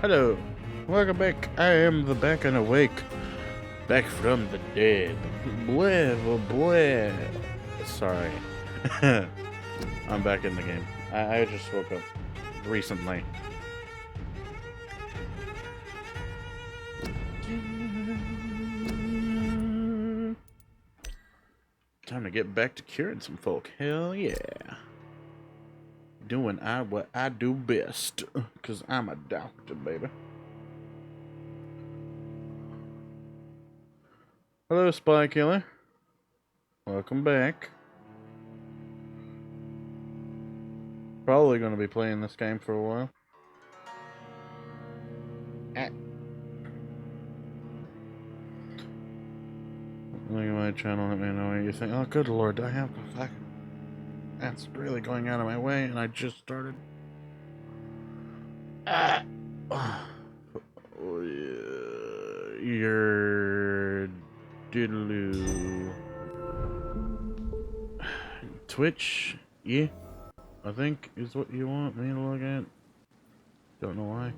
Hello, welcome back. I am the back and awake, back from the dead. Blah. Sorry, I'm back in the game. I just woke up recently. Time to get back to curing some folk. Hell yeah. Doing what I do best, cause I'm a doctor, baby. Hello, Spy Killer. Welcome back. Probably gonna be playing this game for a while. Look at my channel, let me know what you think. Oh, good lord, I have the fuck. That's really going out of my way, and I just started. Oh, yeah. Your diddaloo. Twitch, yeah, I think is what you want me to look at. Don't know why.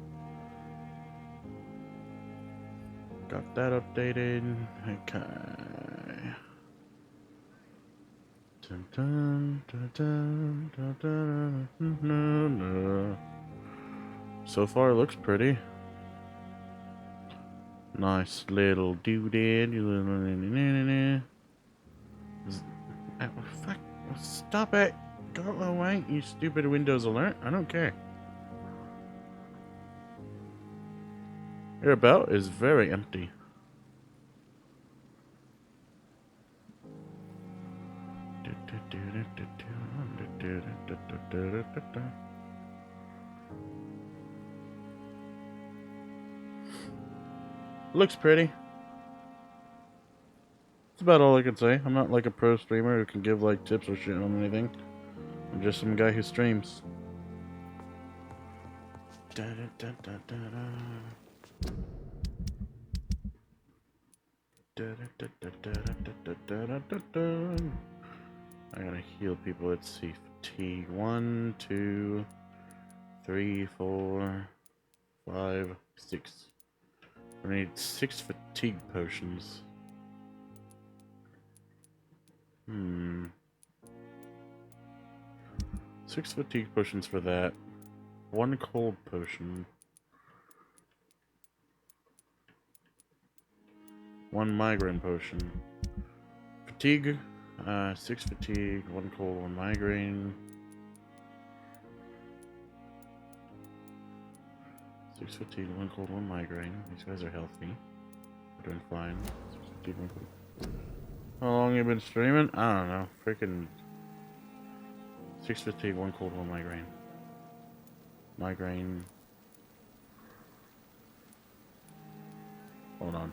Got that updated. Okay. Dun, dun, dun, dun, dun, dun, dun, dun, dun. So far, it looks pretty. Nice little doodad. Fuck. Stop it. Go away, you stupid Windows alert. I don't care. Your about is very empty. Looks pretty. That's about all I can say. I'm not like a pro streamer who can give like tips or shit on anything. I'm just some guy who streams. I gotta heal people. Let's see. Fatigue. 1, 2, 3, 4, 5, 6. I need 6 fatigue potions. 6 fatigue potions for that. 1 cold potion. 1 migraine potion. Fatigue. 6 fatigue, 1 cold, 1 migraine. 6 fatigue, 1 cold, 1 migraine. These guys are healthy. They're doing fine. 6 fatigue, 1 cold. How long have you been streaming? I don't know. Freaking 6 fatigue, 1 cold, 1 migraine. Migraine. Hold on.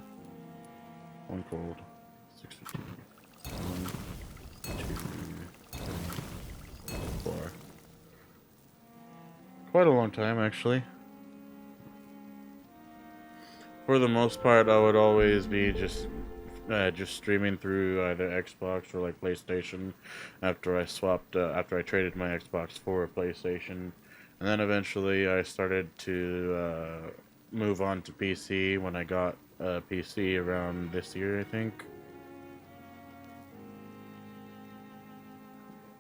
1 cold. 6 fatigue. 1, 2, 3, 4. Quite a long time, actually. For the most part, I would always be just streaming through either Xbox or like PlayStation. After I traded my Xbox for a PlayStation, and then eventually I started to move on to PC when I got a PC around this year, I think.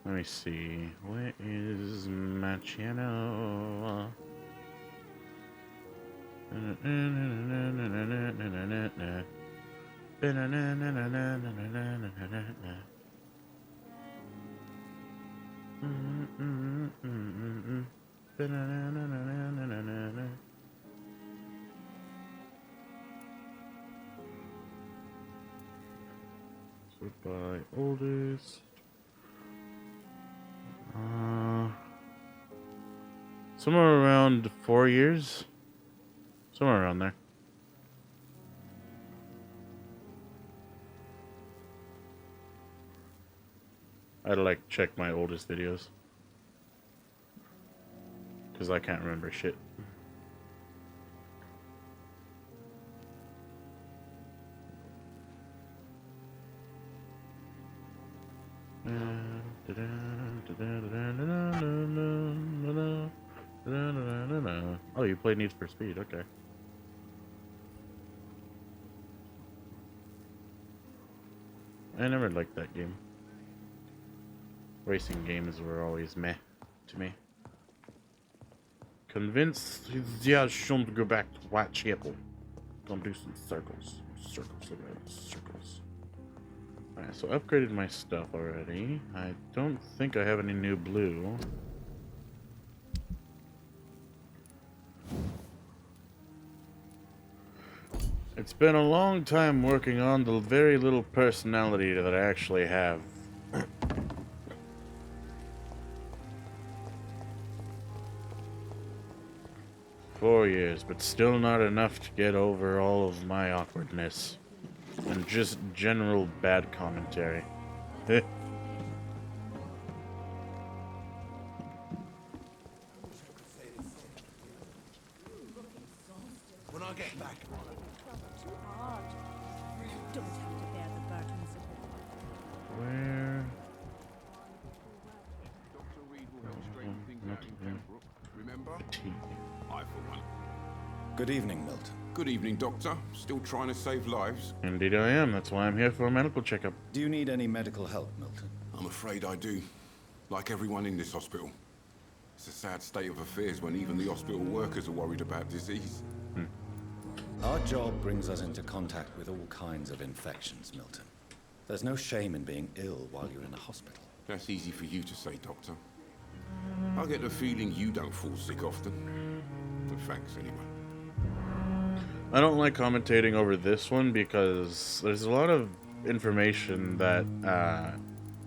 Let me see. Where is my channel? Sort by oldest. Somewhere around 4 years. Somewhere around there. I'd like check my oldest videos. Because I can't remember shit. Oh, you played Need for Speed, okay. I never liked that game. Racing games were always meh to me. Convinced yeah, shouldn't go back to Whitechapel. Don't do some circles. Circles around circles. Alright, so upgraded my stuff already. I don't think I have any new blue. It's been a long time working on the very little personality that I actually have. 4 years, but still not enough to get over all of my awkwardness. And just general bad commentary. When I get back. Too hard. You don't have to bear the burdens of it. Where? Dr. Reed will help straighten things out in Pembroke. Remember? I for one. Good evening, Milton. Good evening, Doctor. Still trying to save lives? Indeed I am. That's why I'm here for a medical checkup. Do you need any medical help, Milton? I'm afraid I do. Like everyone in this hospital. It's a sad state of affairs when even the hospital workers are worried about disease. Our job brings us into contact with all kinds of infections, Milton. There's no shame in being ill while you're in a hospital. That's easy for you to say, Doctor. I get the feeling you don't fall sick often. But thanks, anyway. I don't like commentating over this one because there's a lot of information that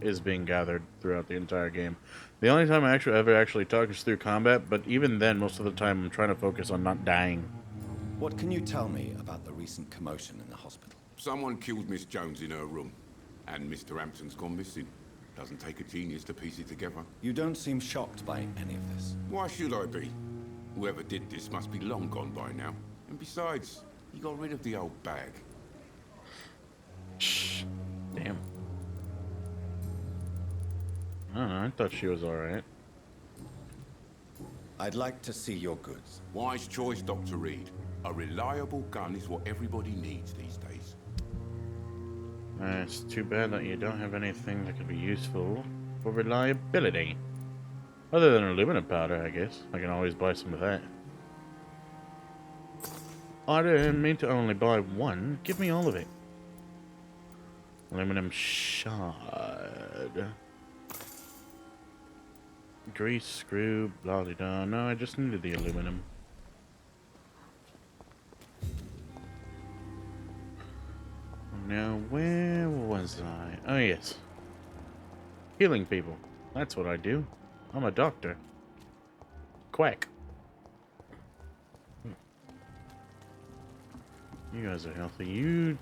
is being gathered throughout the entire game. The only time I ever actually talk is through combat, but even then, most of the time, I'm trying to focus on not dying. What can you tell me about the recent commotion in the hospital? Someone killed Miss Jones in her room. And Mr. Hampton's gone missing. Doesn't take a genius to piece it together. You don't seem shocked by any of this. Why should I be? Whoever did this must be long gone by now. And besides, he got rid of the old bag. Damn. I don't know, I thought she was alright. I'd like to see your goods. Wise choice, Dr. Reed. A reliable gun is what everybody needs these days. It's too bad that you don't have anything that could be useful for reliability. Other than aluminum powder, I guess. I can always buy some of that. I didn't mean to only buy one. Give me all of it. Aluminum shard. Grease, screw, blah blah blah. No, I just needed the aluminum. Now, where was I? Oh, yes. Healing people. That's what I do. I'm a doctor. Quack. You guys are healthy. You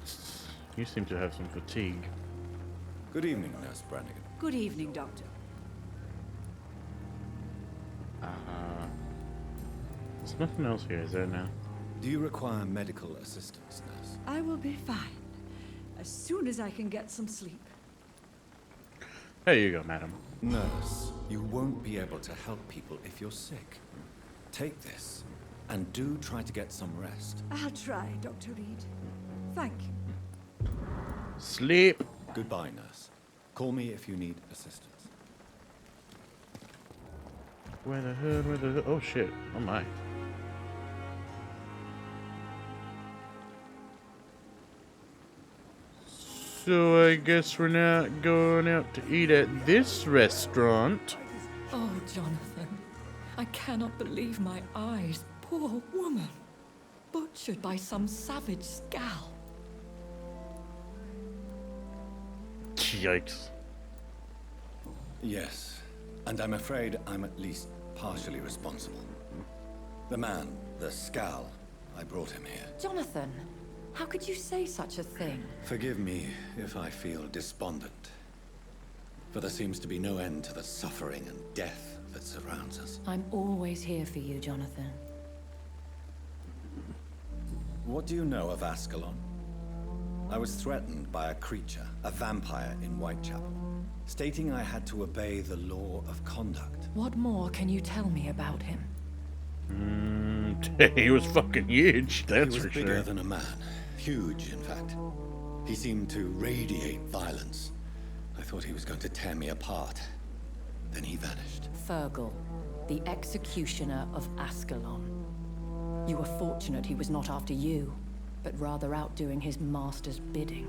seem to have some fatigue. Good evening, Nurse Brannigan. Good evening, Doctor. There's nothing else here, is there now? Do you require medical assistance, Nurse? I will be fine. As soon as I can get some sleep. There you go, madam. Nurse, you won't be able to help people if you're sick. Take this, and do try to get some rest. I'll try, Dr. Reed. Thank you. Sleep. Goodbye, Nurse. Call me if you need assistance. Where the hood, oh shit, oh my. So I guess we're not going out to eat at this restaurant. Oh, Jonathan, I cannot believe my eyes. Poor woman. Butchered by some savage scowl. Yikes. Yes, and I'm afraid I'm at least partially responsible. The man, the Scal. I brought him here. Jonathan, how could you say such a thing? Forgive me if I feel despondent. For there seems to be no end to the suffering and death that surrounds us. I'm always here for you, Jonathan. What do you know of Ascalon? I was threatened by a creature, a vampire in Whitechapel, stating I had to obey the law of conduct. What more can you tell me about him? He was fucking huge, that's He for was bigger sure. than a man. Huge, in fact. He seemed to radiate violence. I thought he was going to tear me apart. Then he vanished. Fergal, the executioner of Ascalon. You were fortunate he was not after you, but rather out doing his master's bidding.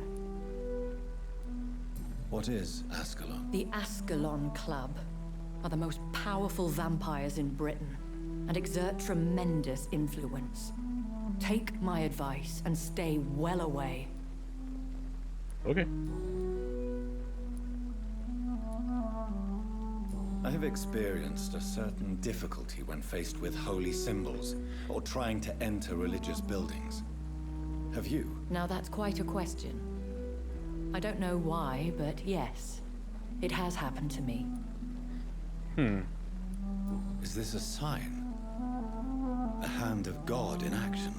What is Ascalon? The Ascalon Club are the most powerful vampires in Britain and exert tremendous influence. Take my advice and stay well away. Okay. I have experienced a certain difficulty when faced with holy symbols or trying to enter religious buildings. Have you? Now that's quite a question. I don't know why, but yes, it has happened to me. Is this a sign? A hand of God in action?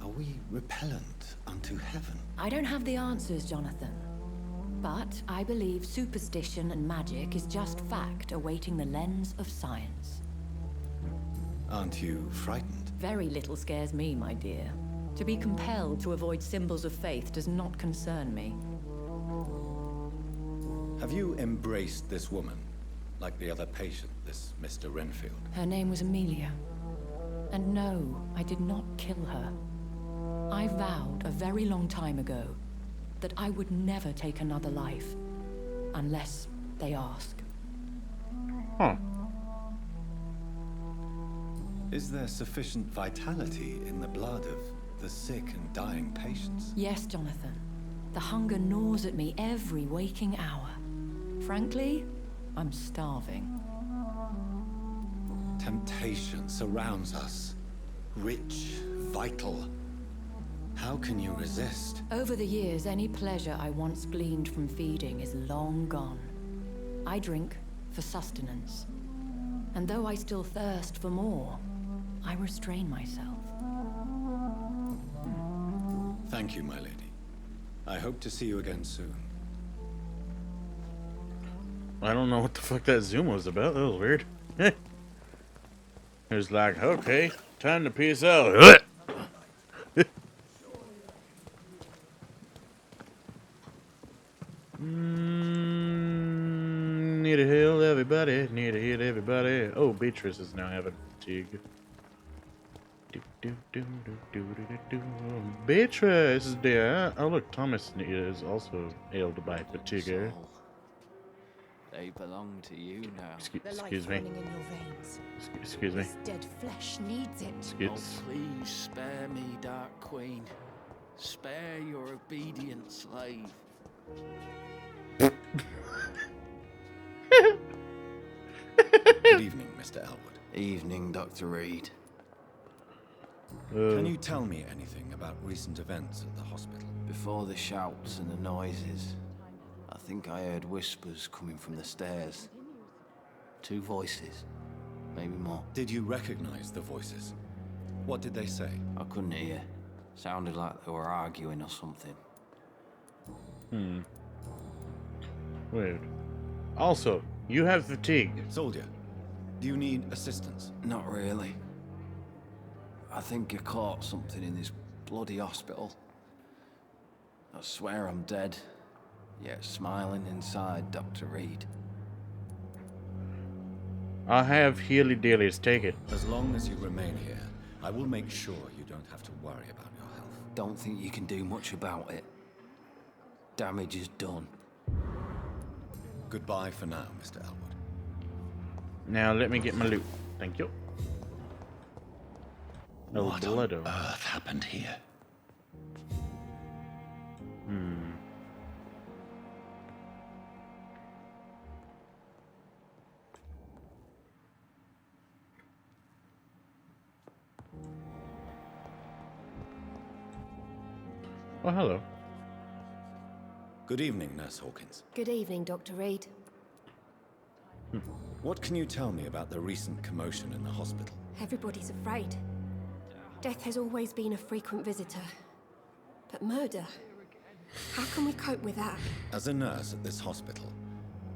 Are we repellent unto heaven? I don't have the answers, Jonathan. But I believe superstition and magic is just fact awaiting the lens of science. Aren't you frightened? Very little scares me, my dear. To be compelled to avoid symbols of faith does not concern me. Have you embraced this woman? Like the other patient, this Mr. Renfield? Her name was Amelia. And no, I did not kill her. I vowed a very long time ago that I would never take another life, unless they ask. Huh. Is there sufficient vitality in the blood of the sick and dying patients? Yes, Jonathan. The hunger gnaws at me every waking hour. Frankly, I'm starving. Temptation surrounds us. Rich, vital. How can you resist? Over the years, any pleasure I once gleaned from feeding is long gone. I drink for sustenance. And though I still thirst for more, I restrain myself. Thank you, my lady. I hope to see you again soon. I don't know what the fuck that zoom was about. That was weird. It was like, okay, time to peace out. Need to heal everybody. Need to heal everybody. Oh, Beatrice is now having fatigue. Beatrice is there. Oh, look, Thomas is also ailed by fatigue. Soul. They belong to you now. Excuse me. In your veins. Excuse me. This dead flesh needs it. Oh, please spare me, Dark Queen. Spare your obedient slave. Good evening, Mr. Elwood. Evening, Dr. Reed. Can you tell me anything about recent events at the hospital? Before the shouts and the noises, I think I heard whispers coming from the stairs. 2 voices, maybe more. Did you recognize the voices? What did they say? I couldn't hear. Sounded like they were arguing or something. Weird. Also, you have fatigue. Soldier, do you need assistance? Not really. I think I caught something in this bloody hospital. I swear I'm dead, yet smiling inside, Dr. Reed. I have Healy Dailies. Take it. As long as you remain here, I will make sure you don't have to worry about your health. Don't think you can do much about it. Damage is done. Goodbye for now, Mr. Elwood. Now let me get my loot. Thank you. No What blood. on earth happened here? Oh, hello. Good evening, Nurse Hawkins. Good evening, Dr. Reed. What can you tell me about the recent commotion in the hospital? Everybody's afraid. Death has always been a frequent visitor. But murder? How can we cope with that? As a nurse at this hospital,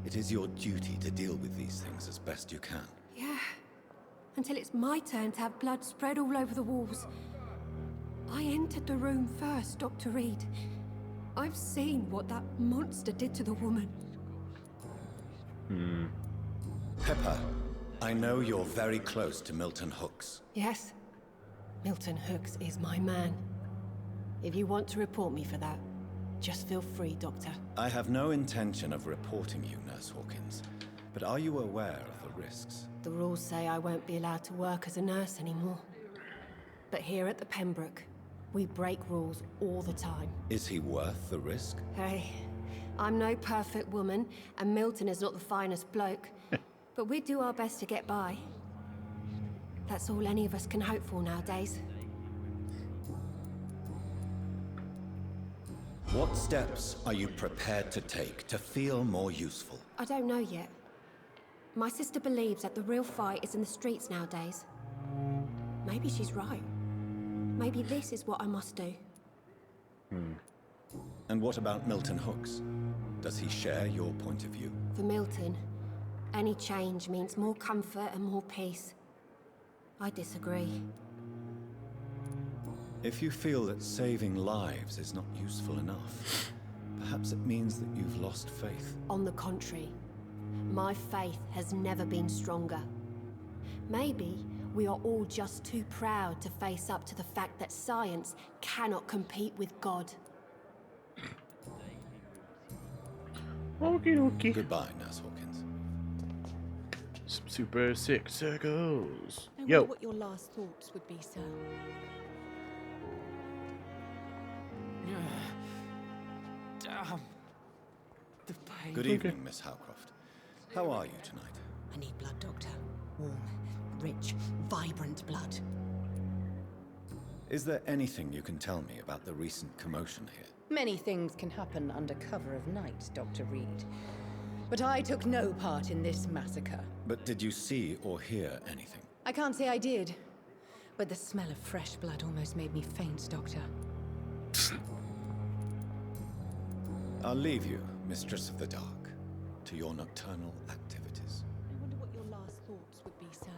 it is your duty to deal with these things as best you can. Yeah. Until it's my turn to have blood spread all over the walls. I entered the room first, Dr. Reed. I've seen what that monster did to the woman. Pepper, I know you're very close to Milton Hooks. Yes. Milton Hooks is my man. If you want to report me for that, just feel free, Doctor. I have no intention of reporting you, Nurse Hawkins. But are you aware of the risks? The rules say I won't be allowed to work as a nurse anymore. But here at the Pembroke, we break rules all the time. Is he worth the risk? Hey, I'm no perfect woman, and Milton is not the finest bloke. But we do our best to get by. That's all any of us can hope for nowadays. What steps are you prepared to take to feel more useful? I don't know yet. My sister believes that the real fight is in the streets nowadays. Maybe she's right. Maybe this is what I must do. And what about Milton Hooks? Does he share your point of view? For Milton, any change means more comfort and more peace. I disagree. If you feel that saving lives is not useful enough, perhaps it means that you've lost faith. On the contrary, my faith has never been stronger. Maybe we are all just too proud to face up to the fact that science cannot compete with God. Okie dokie. Goodbye, Nurse Hawkins. Some super sick circles. I Yo. wonder what your last thoughts would be, sir. Damn. The pain. Good evening, Miss Howcroft. How are you tonight? I need blood, Doctor. Warm, rich, vibrant blood. Is there anything you can tell me about the recent commotion here? Many things can happen under cover of night, Dr. Reed. But I took no part in this massacre. But did you see or hear anything? I can't say I did. But the smell of fresh blood almost made me faint, Doctor. I'll leave you, Mistress of the Dark, to your nocturnal activities. I wonder what your last thoughts would be, sir.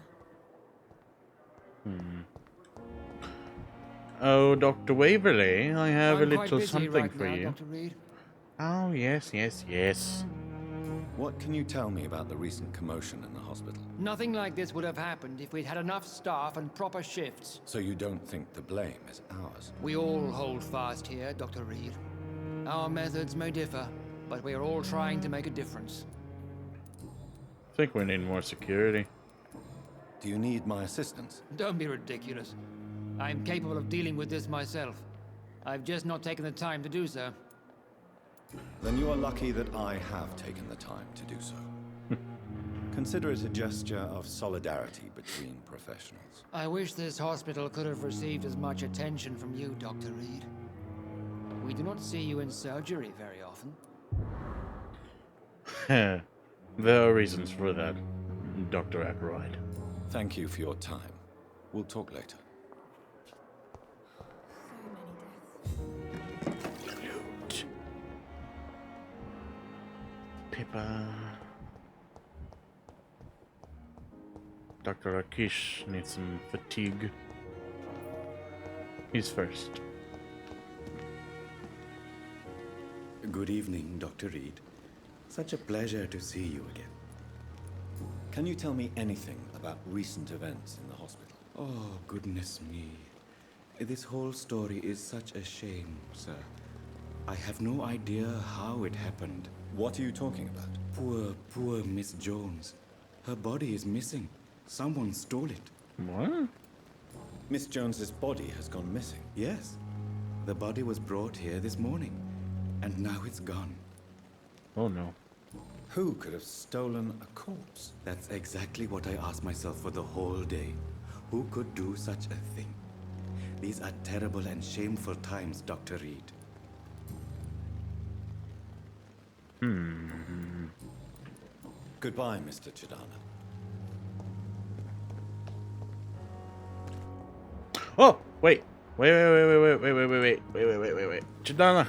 Oh, Dr. Waverley, I have I'm a quite little busy something right for now, you. Dr. Reed. Oh, yes, yes, yes. What can you tell me about the recent commotion in the hospital? Nothing like this would have happened if we'd had enough staff and proper shifts. So you don't think the blame is ours? We all hold fast here, Dr. Reed. Our methods may differ, but we are all trying to make a difference. I think we need more security. Do you need my assistance? Don't be ridiculous. I'm capable of dealing with this myself. I've just not taken the time to do so. Then you are lucky that I have taken the time to do so. Consider it a gesture of solidarity between professionals. I wish this hospital could have received as much attention from you, Dr. Reed. We do not see you in surgery very often. There are reasons for that, Dr. Ackroyd. Thank you for your time. We'll talk later. So many deaths. Loot. Pippa. Dr. Akish needs some fatigue. He's first. Good evening, Dr. Reed. Such a pleasure to see you again. Can you tell me anything about recent events in the hospital? Oh, goodness me. This whole story is such a shame, sir. I have no idea how it happened. What are you talking about? Poor Miss Jones. Her body is missing. Someone stole it. What? Miss Jones's body has gone missing. Yes. The body was brought here this morning, and now it's gone. Oh no. Who could have stolen a corpse? That's exactly what I asked myself for the whole day. Who could do such a thing? These are terrible and shameful times, Dr. Reed. Goodbye, Mr. Chidana. Oh, wait. Wait. Chidana.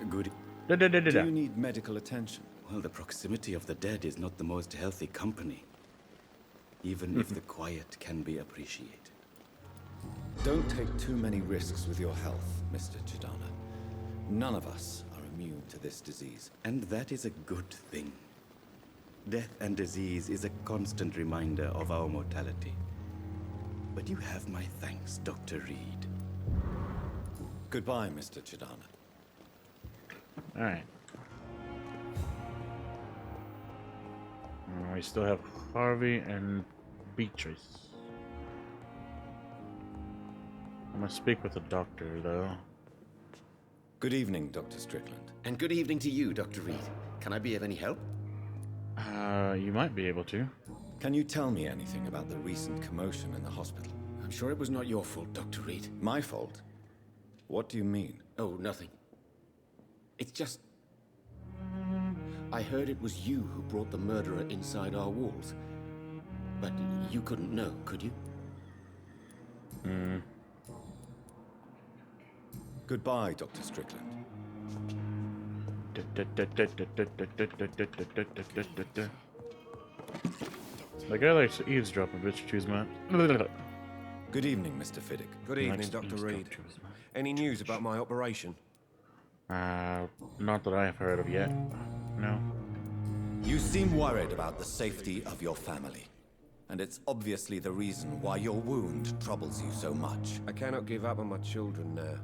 Good. Do you need medical attention? Well, the proximity of the dead is not the most healthy company. Even if the quiet can be appreciated. Don't take too many risks with your health, Mr. Chidana. None of us are immune to this disease. And that is a good thing. Death and disease is a constant reminder of our mortality. But you have my thanks, Dr. Reed. Goodbye, Mr. Chidana. Alright. We still have Harvey and Beatrice. I'm gonna speak with the doctor, though. Good evening, Dr. Strickland. And good evening to you, Dr. Reed. Can I be of any help? You might be able to. Can you tell me anything about the recent commotion in the hospital? I'm sure it was not your fault, Dr. Reed. My fault? What do you mean? Oh, nothing. It's just... I heard it was you who brought the murderer inside our walls. But you couldn't know, could you? Goodbye, Dr. Strickland. The guy likes to eavesdrop a bitch, choose man. Good evening, Mr. Fiddick. Good evening, Dr. Reed. Any news about my operation? Not that I have heard of yet. No. You seem worried about the safety of your family. And it's obviously the reason why your wound troubles you so much. I cannot give up on my children now.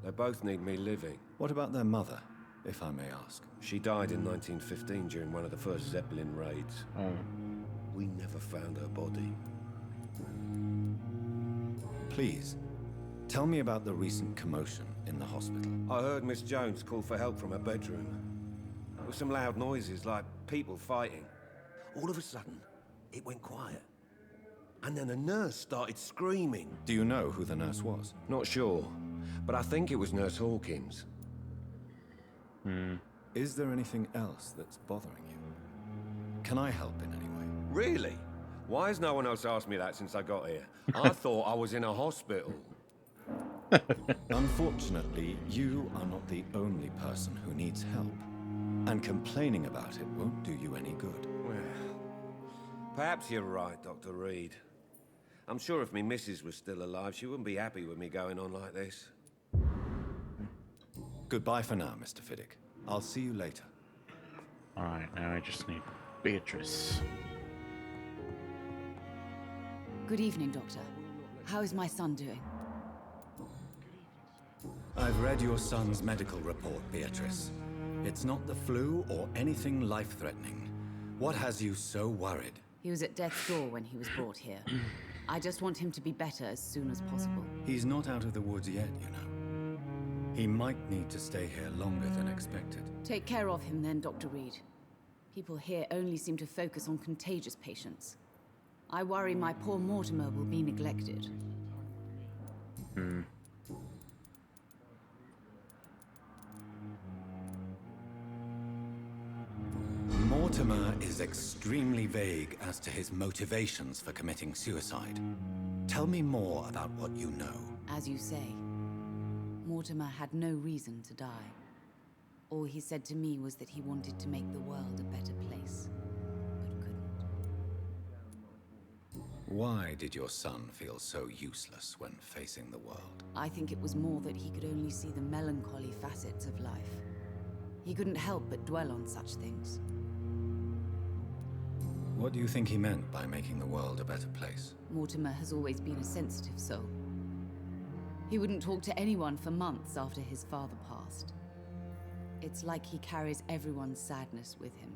They both need me living. What about their mother, if I may ask? She died in 1915 during one of the first Zeppelin raids. We never found her body. Please, tell me about the recent commotion in the hospital. I heard Miss Jones call for help from her bedroom. There were some loud noises, like people fighting. All of a sudden, it went quiet. And then a nurse started screaming. Do you know who the nurse was? Not sure, but I think it was Nurse Hawkins. Is there anything else that's bothering you? Can I help in any way? Really? Why has no one else asked me that since I got here? I thought I was in a hospital. Unfortunately, you are not the only person who needs help. And complaining about it won't do you any good. Well, perhaps you're right, Dr. Reed. I'm sure if me missus was still alive, she wouldn't be happy with me going on like this. Goodbye for now, Mr. Fiddick. I'll see you later. Alright, now I just need Beatrice. Good evening, Doctor. How is my son doing? I've read your son's medical report, Beatrice. It's not the flu or anything life-threatening. What has you so worried? He was at death's door when he was brought here. I just want him to be better as soon as possible. He's not out of the woods yet, you know. He might need to stay here longer than expected. Take care of him then, Dr. Reed. People here only seem to focus on contagious patients. I worry my poor Mortimer will be neglected. Mortimer is extremely vague as to his motivations for committing suicide. Tell me more about what you know. As you say, Mortimer had no reason to die. All he said to me was that he wanted to make the world a better place, but couldn't. Why did your son feel so useless when facing the world? I think it was more that he could only see the melancholy facets of life. He couldn't help but dwell on such things. What do you think he meant by making the world a better place? Mortimer has always been a sensitive soul. He wouldn't talk to anyone for months after his father passed. It's like he carries everyone's sadness with him.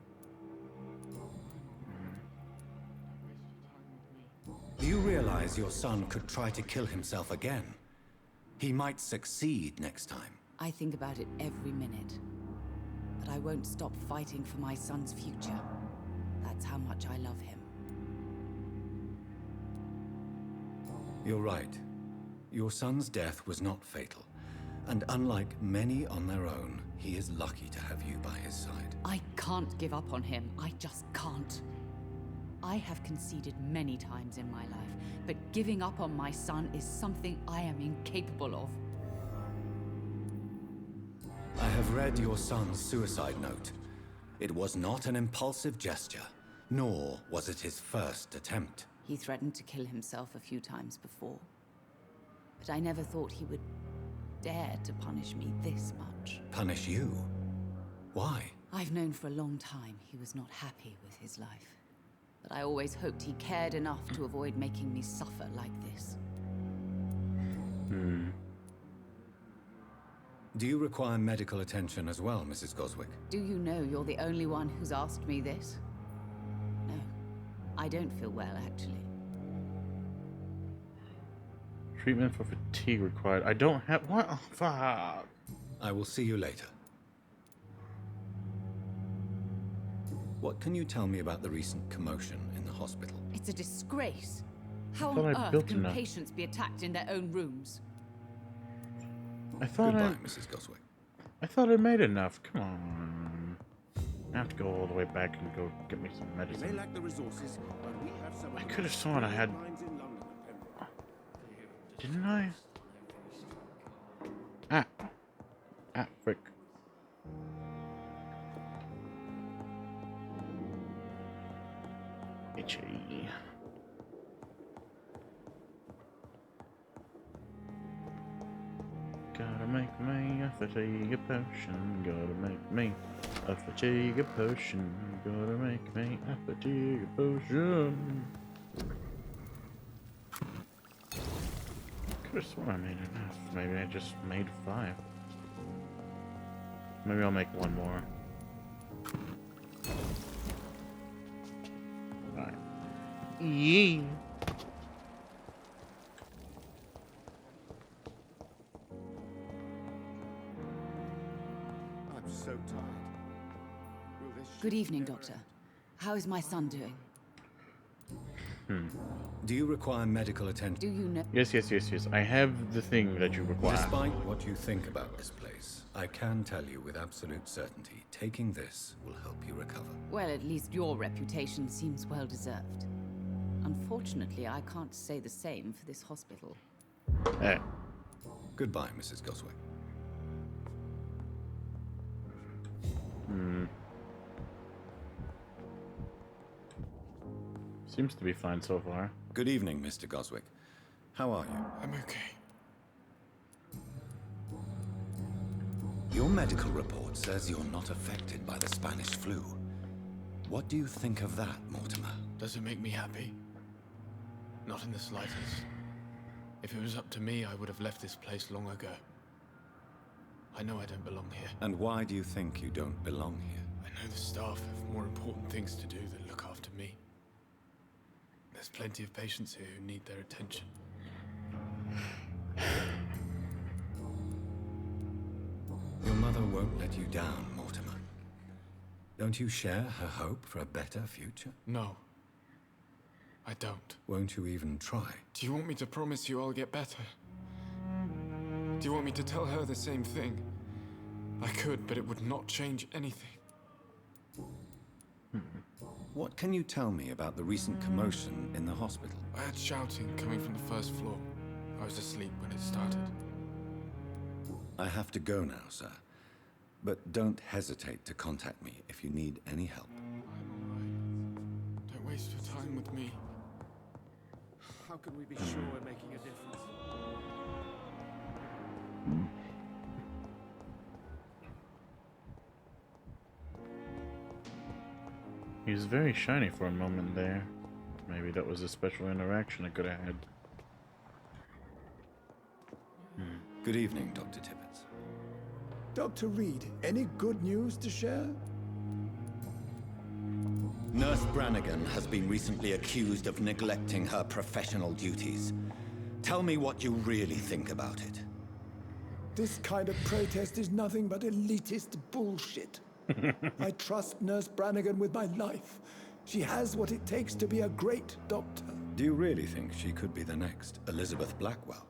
Do you realize your son could try to kill himself again? He might succeed next time. I think about it every minute. But I won't stop fighting for my son's future. That's how much I love him. You're right. Your son's death was not fatal. And unlike many on their own, he is lucky to have you by his side. I can't give up on him. I just can't. I have conceded many times in my life, but giving up on my son is something I am incapable of. I have read your son's suicide note. It was not an impulsive gesture, nor was it his first attempt. He threatened to kill himself a few times before, but I never thought he would dare to punish me this much. Punish you? Why? I've known for a long time he was not happy with his life, but I always hoped he cared enough to avoid making me suffer like this. Do you require medical attention as well, Mrs. Goswick? Do you know you're the only one who's asked me this? No, I don't feel well, actually. Treatment for fatigue required. I don't have... What? Oh, fuck. I will see you later. What can you tell me about the recent commotion in the hospital? It's a disgrace. How thought on I earth built can enough. patients be attacked in their own rooms? I thought Goodbye, Mrs. Goswick. I thought I made enough. Come on. I have to go all the way back and go get me some You may medicine. lack the resources, but we have some. I could have sworn I had... Didn't I? Ah. Ah, frick. Itchy. Gotta make me a fatigue potion. Gotta make me a fatigue potion. Gotta make me a fatigue potion. Could have sworn I made enough. Maybe I just made 5. Maybe I'll make 1 more. Alright. Yee. I'm so tired. Will this Good shit evening, never Doctor. How is my son doing? Do you require medical attention? Do you know? Yes. I have the thing that you require. Despite what you think about this place, I can tell you with absolute certainty, taking this will help you recover. Well, at least your reputation seems well deserved. Unfortunately, I can't say the same for this hospital. Hey. Goodbye, Mrs. Goswick. Seems to be fine so far. Good evening, Mr. Goswick. How are you? I'm okay. Your medical report says you're not affected by the Spanish flu. What do you think of that, Mortimer? Does it make me happy? Not in the slightest. If it was up to me, I would have left this place long ago. I know I don't belong here. And why do you think you don't belong here? I know the staff have more important things to do than look after me. There's plenty of patients here who need their attention. Your mother won't let you down, Mortimer. Don't you share her hope for a better future? No. I don't. Won't you even try? Do you want me to promise you I'll get better? Do you want me to tell her the same thing? I could, but it would not change anything. What can you tell me about the recent commotion in the hospital? I had shouting coming from the first floor. I was asleep when it started. I have to go now, sir. But don't hesitate to contact me if you need any help. I'm alright. Don't waste your time with me. How can we be sure we're making a difference? He was very shiny for a moment there. Maybe that was a special interaction I could have had. Good evening, Dr. Tibbets. Dr. Reed, any good news to share? Nurse Brannigan has been recently accused of neglecting her professional duties. Tell me what you really think about it. This kind of protest is nothing but elitist bullshit. I trust Nurse Brannigan with my life. She has what it takes to be a great doctor. Do you really think she could be the next Elizabeth Blackwell?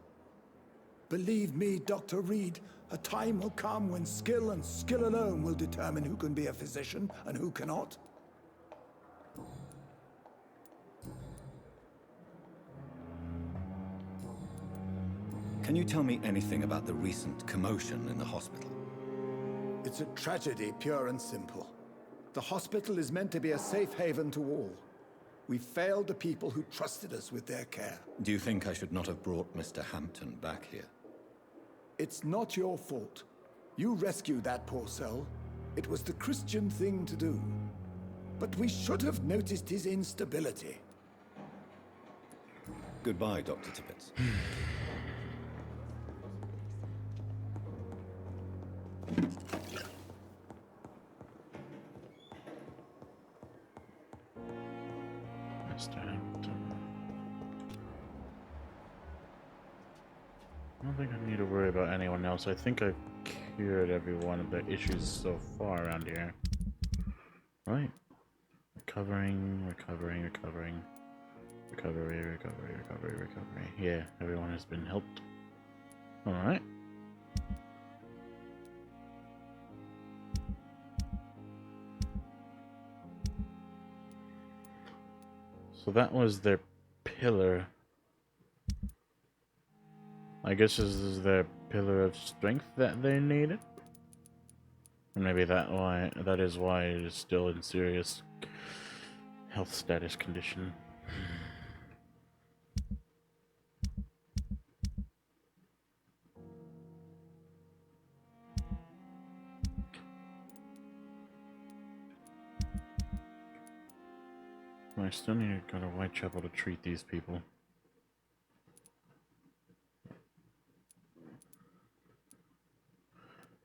Believe me, Dr. Reed, A time will come when skill and skill alone will determine who can be a physician and who cannot. Can you tell me anything about the recent commotion in the hospital? It's a tragedy, pure and simple. The hospital is meant to be a safe haven to all. We failed the people who trusted us with their care. Do you think I should not have brought Mr. Hampton back here? It's not your fault. You rescued that poor soul. It was the Christian thing to do. But we should have noticed his instability. Goodbye, Dr. Tippett. Mr. Hampton. I don't think I need to worry about anyone else. I think I've cured every one of the issues so far around here. Right. Recovering. Recovery. Yeah, everyone has been helped. Alright. So that was their pillar. I guess this is their pillar of strength that they needed. Or maybe that is why it is still in serious health status condition. I still need to go to Whitechapel to treat these people.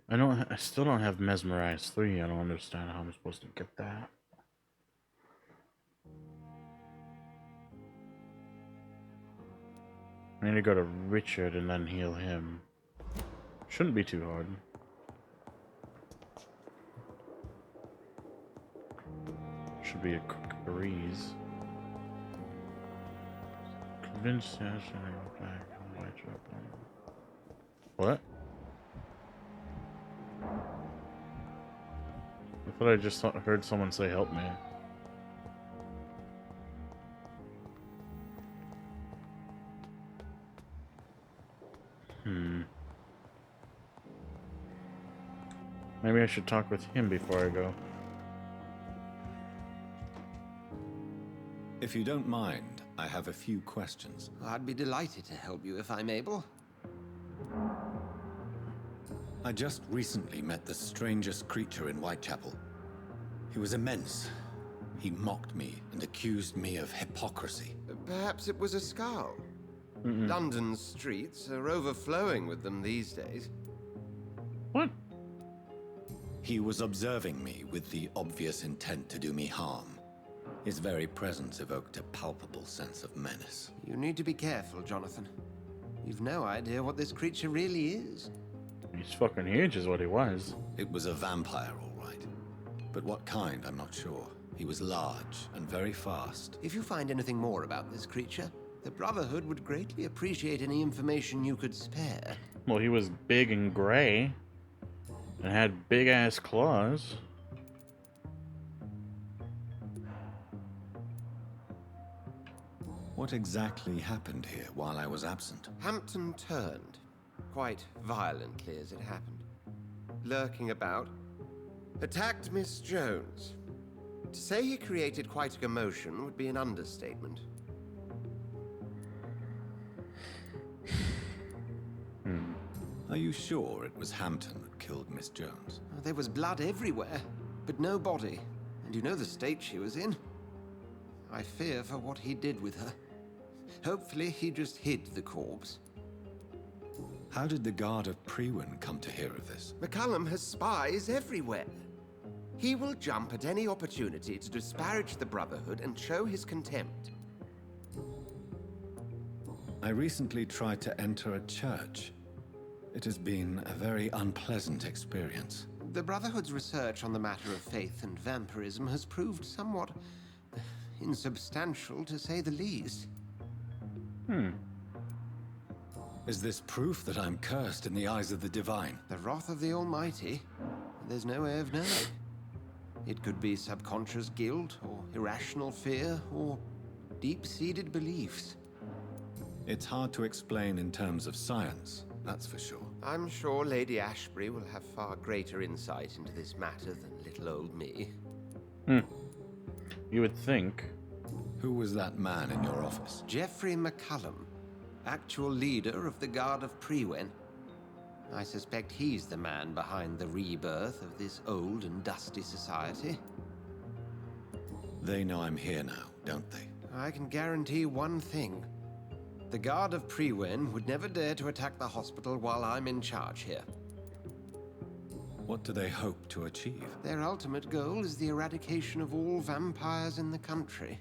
I still don't have Mesmerize 3. I don't understand how I'm supposed to get that. I need to go to Richard and then heal him. Shouldn't be too hard. Should be a quick breeze. Convince Sash to go back to Whitechapel. What? I thought I just heard someone say help me. Maybe I should talk with him before I go. If you don't mind, I have a few questions. I'd be delighted to help you if I'm able. I just recently met the strangest creature in Whitechapel. He was immense. He mocked me and accused me of hypocrisy. Perhaps it was a skull. London's streets are overflowing with them these days. What? He was observing me with the obvious intent to do me harm. His very presence evoked a palpable sense of menace. You need to be careful, Jonathan. You've no idea what this creature really is. He's fucking huge is what he was. It was a vampire, all right. But what kind, I'm not sure. He was large and very fast. If you find anything more about this creature, the Brotherhood would greatly appreciate any information you could spare. Well, he was big and gray. And had big-ass claws. What exactly happened here while I was absent? Hampton turned, quite violently as it happened. Lurking about, attacked Miss Jones. To say he created quite a commotion would be an understatement. Are you sure it was Hampton that killed Miss Jones? There was blood everywhere, but no body. And you know the state she was in. I fear for what he did with her. Hopefully he just hid the corpse. How did the Guard of Priwen come to hear of this? Mccullum has spies everywhere. He will jump at any opportunity to disparage the Brotherhood and show his contempt. I recently tried to enter a church. It has been a very unpleasant experience. The Brotherhood's research on the matter of faith and vampirism has proved somewhat insubstantial, to say the least. Is this proof that I'm cursed in the eyes of the divine? The wrath of the Almighty? There's no way of knowing. It could be subconscious guilt, or irrational fear, or deep-seated beliefs. It's hard to explain in terms of science, that's for sure. I'm sure Lady Ashbury will have far greater insight into this matter than little old me. You would think. Who was that man in your office? Geoffrey Mccullum, actual leader of the Guard of Priwen. I suspect he's the man behind the rebirth of this old and dusty society. They know I'm here now, don't they? I can guarantee one thing. The Guard of Priwen would never dare to attack the hospital while I'm in charge here. What do they hope to achieve? Their ultimate goal is the eradication of all vampires in the country.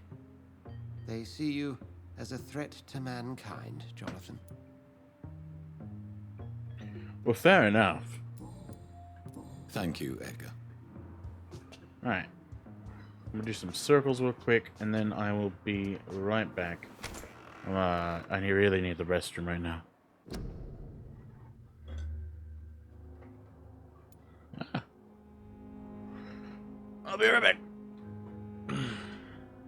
They see you as a threat to mankind, Jonathan. Well, fair enough. Thank you, Edgar. Alright. I'm gonna do some circles real quick, and then I will be right back. I really need the restroom right now. I'll be right back.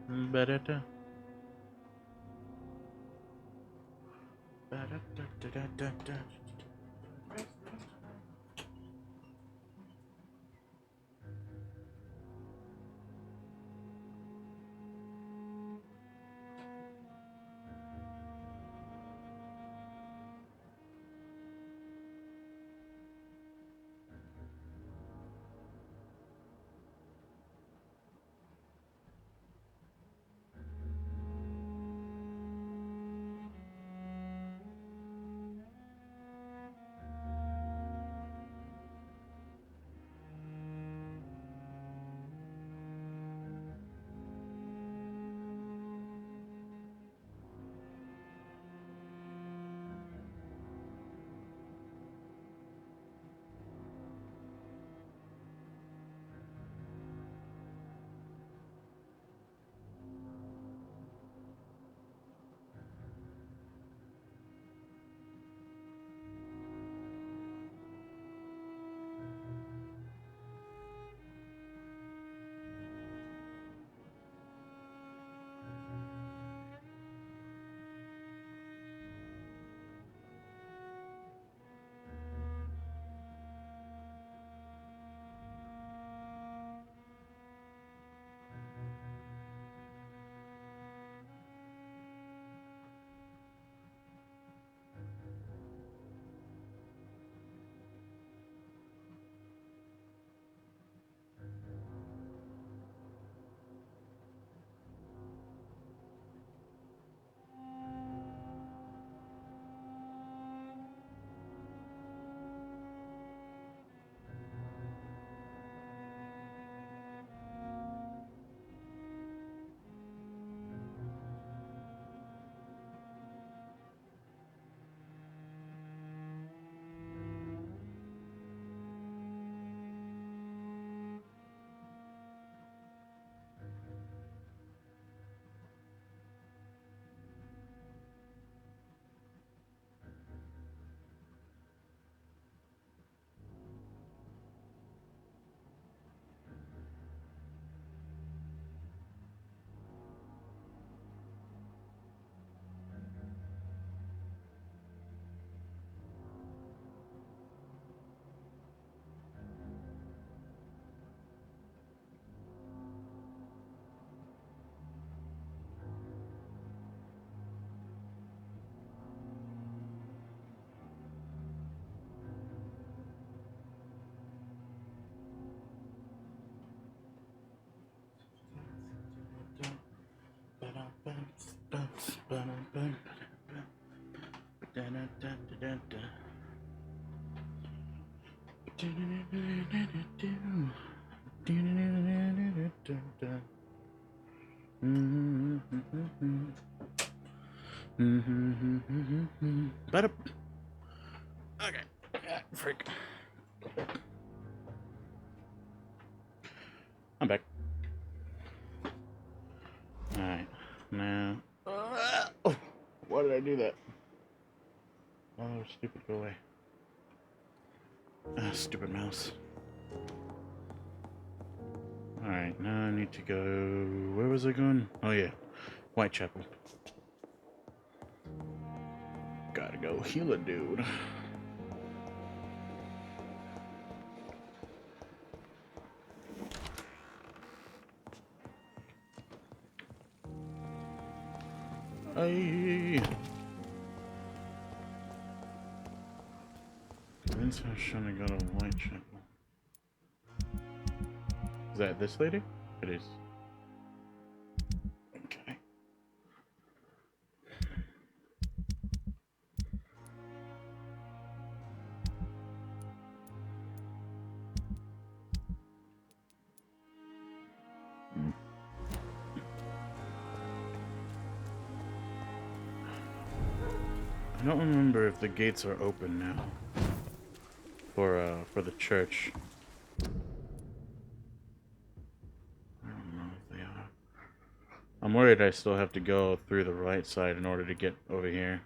Ba-da-da. Ba-da-da-da-da-da. Okay. Yeah, freak. I'm back. Alright. Now. Oh, why did I do that? stupid, go away. Ah, stupid mouse. Alright, now I need to go... Where was I going? Oh yeah, Whitechapel. Gotta go heal a dude. Hey. That's how I was trying to go to Whitechapel. Is that this lady? It is. Okay. I don't remember if the gates are open now for the church. I don't know if they are. I'm worried I still have to go through the right side in order to get over here.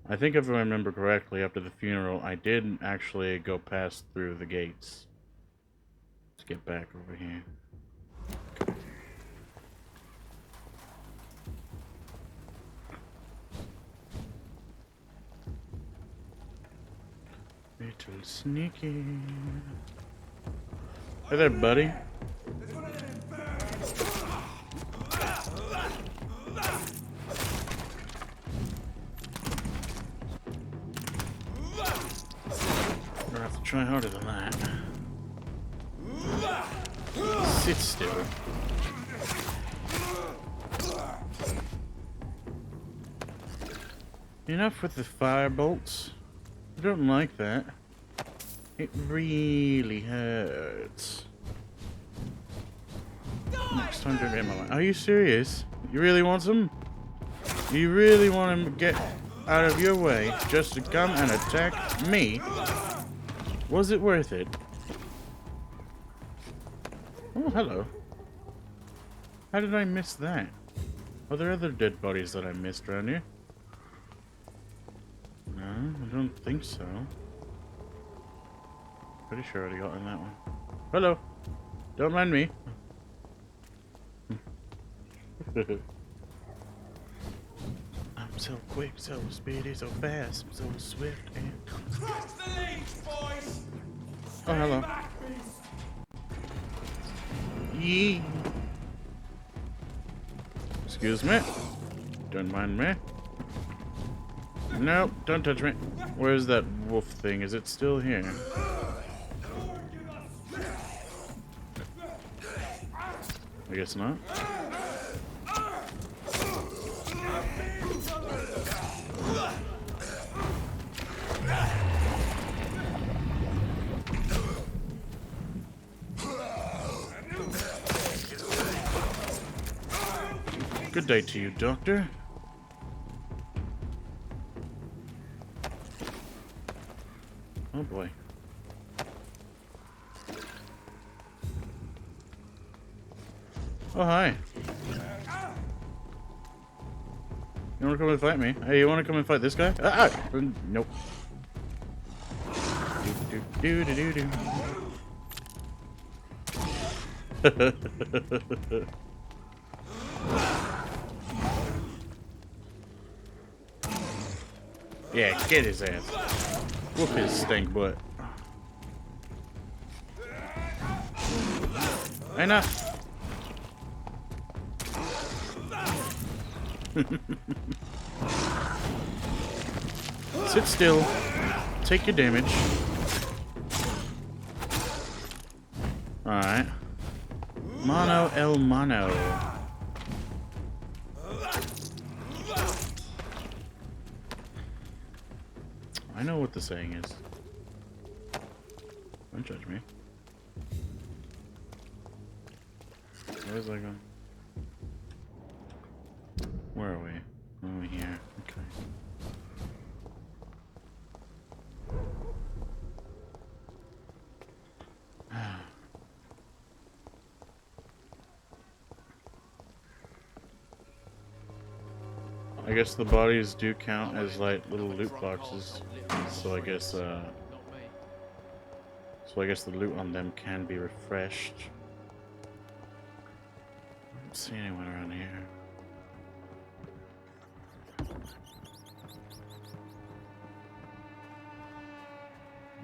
I think if I remember correctly, after the funeral, I did actually go past through the gates. Let's get back over here. Little sneaky. Hey there, buddy. Gonna have to try harder than that. Sit still. Enough with the fire bolts. I don't like that. It really hurts. Next time, don't get my line. Are you serious? You really want some? You really want to get out of your way just to come and attack me? Was it worth it? Oh, hello. How did I miss that? Are there other dead bodies that I missed around here? No, I don't think so. Pretty sure I already got in that one. Hello. Don't mind me. I'm so quick, so speedy, so fast, so swift and... Cross the leash, boys! Oh, hello. Yee. Excuse me. Don't mind me. Nope, don't touch me. Where's that wolf thing? Is it still here? I guess not. Good day to you, Doctor. Oh boy. Oh, hi. You wanna come and fight me? Hey, you wanna come and fight this guy? Ah! Nope. Do do do do do. Yeah, get his ass. Whoop his stink butt. Enough. Sit still. Take your damage. Alright. Mono el mono. I know what the saying is. Don't judge me. Where's that going? Where are we? Over here. Okay. I guess the bodies do count as like little loot boxes, so I guess the loot on them can be refreshed. I don't see anyone around here.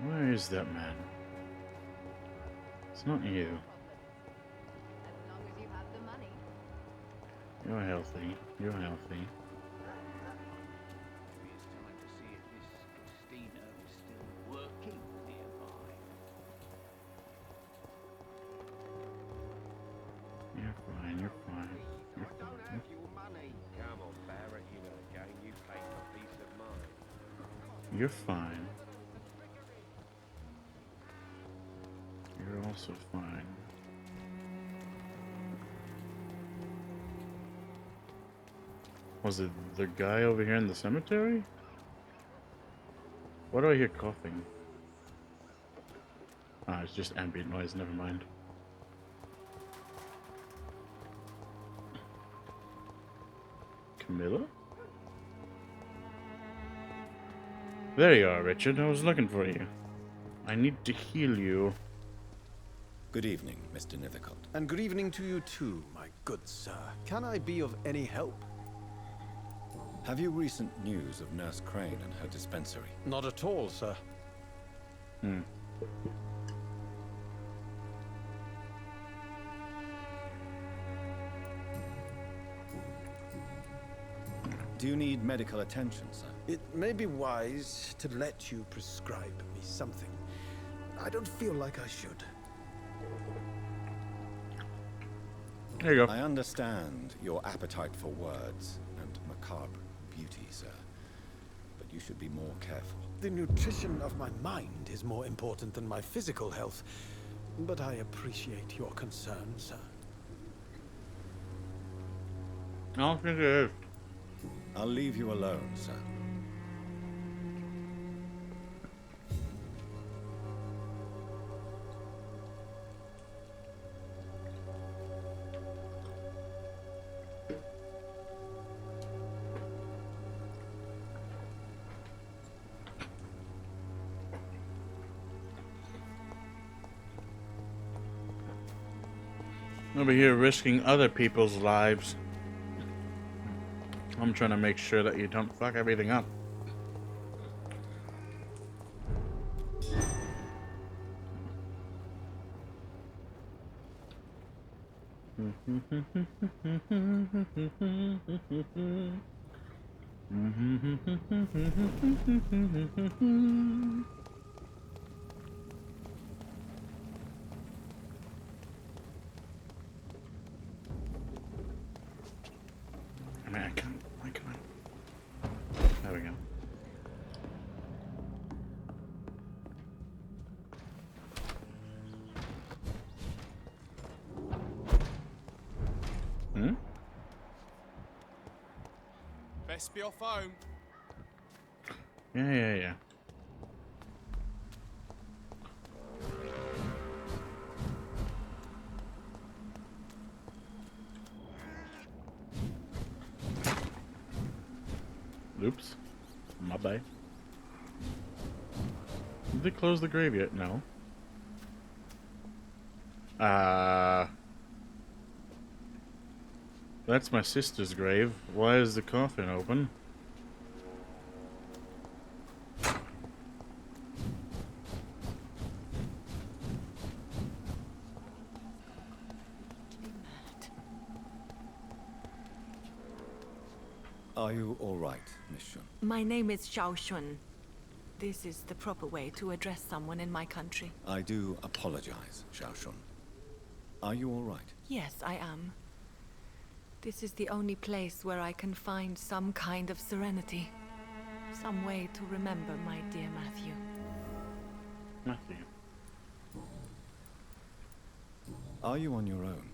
Where is that man? It's not you. You're healthy. You're healthy. You're fine. You're fine. You're fine. Come on, Barrett, you know the game. You pay for peace of mind. You're fine. You're also fine. Was it the guy over here in the cemetery? Why do I hear coughing? Ah, it's just ambient noise, never mind. Camilla? There you are, Richard. I was looking for you. I need to heal you. Good evening, Mr. Nithercott. And good evening to you too, my good sir. Can I be of any help? Have you recent news of Nurse Crane and her dispensary? Not at all, sir. Do you need medical attention, sir? It may be wise to let you prescribe me something. I don't feel like I should. There you go. I understand your appetite for words and macabre beauty, sir. But you should be more careful. The nutrition of my mind is more important than my physical health. But I appreciate your concern, sir. I'll think it is. I'll leave you alone, sir. Over here risking other people's lives. I'm trying to make sure that you don't fuck everything up. I can't. Why can't I? There we go. Best be off home. Yeah. Oops. My bad. Did they close the grave yet? No. That's my sister's grave. Why is the coffin open? Are you all right, Miss Shun? My name is Xiao Shun. This is the proper way to address someone in my country. I do apologize, Xiao Shun. Are you all right? Yes, I am. This is the only place where I can find some kind of serenity. Some way to remember my dear Matthew. Matthew. Are you on your own?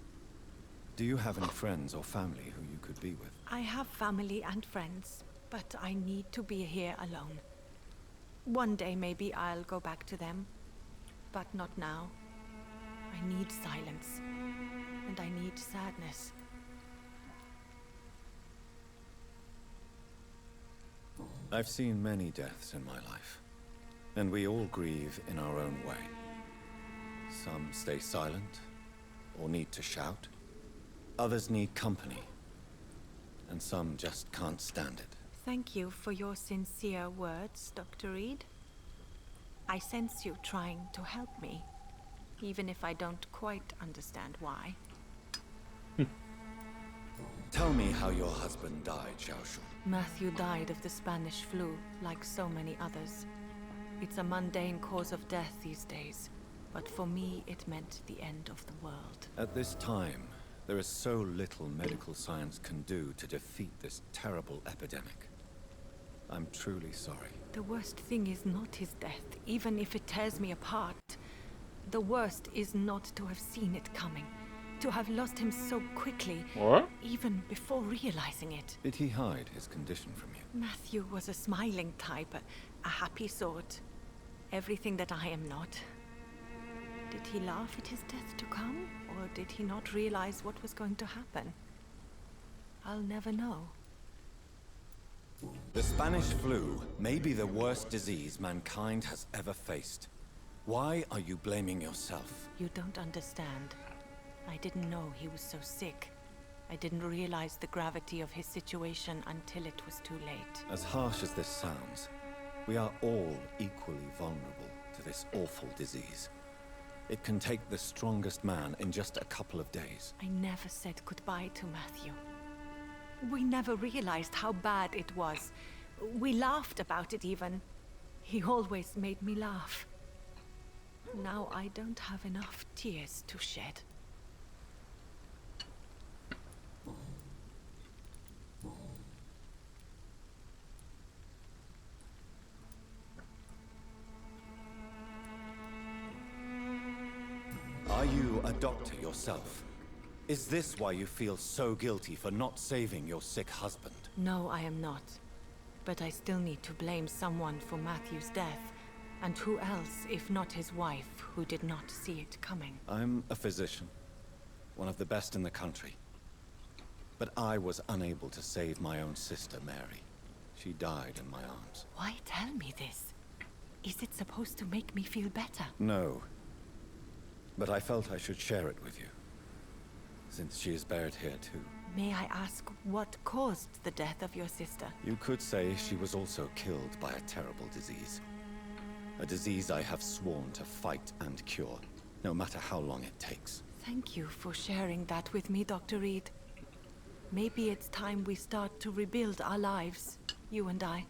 Do you have any friends or family who you could be with? I have family and friends, but I need to be here alone. One day maybe I'll go back to them, but not now. I need silence, and I need sadness. I've seen many deaths in my life, and we all grieve in our own way. Some stay silent, or need to shout. Others need company, and some just can't stand it. Thank you for your sincere words, Dr. Reed. I sense you trying to help me, even if I don't quite understand why. Tell me how your husband died, Xiaoshun. Matthew died of the Spanish flu, like so many others. It's a mundane cause of death these days, but for me it meant the end of the world. At this time, there is so little medical science can do to defeat this terrible epidemic. I'm truly sorry. The worst thing is not his death, even if it tears me apart. The worst is not to have seen it coming, to have lost him so quickly, even before realizing it. Did he hide his condition from you? Matthew was a smiling type, a happy sort. Everything that I am not. Did he laugh at his death to come, or did he not realize what was going to happen? I'll never know. The Spanish flu may be the worst disease mankind has ever faced. Why are you blaming yourself? You don't understand. I didn't know he was so sick. I didn't realize the gravity of his situation until it was too late. As harsh as this sounds, we are all equally vulnerable to this awful disease. It can take the strongest man in just a couple of days. I never said goodbye to Matthew. We never realized how bad it was. We laughed about it even. He always made me laugh. Now I don't have enough tears to shed. Are you a doctor yourself? Is this why you feel so guilty for not saving your sick husband? No, I am not. But I still need to blame someone for Matthew's death. And who else, if not his wife, who did not see it coming? I'm a physician, one of the best in the country. But I was unable to save my own sister, Mary. She died in my arms. Why tell me this? Is it supposed to make me feel better? No. But I felt I should share it with you, since she is buried here too. May I ask what caused the death of your sister? You could say she was also killed by a terrible disease. A disease I have sworn to fight and cure, no matter how long it takes. Thank you for sharing that with me, Dr. Reed. Maybe it's time we start to rebuild our lives, you and I.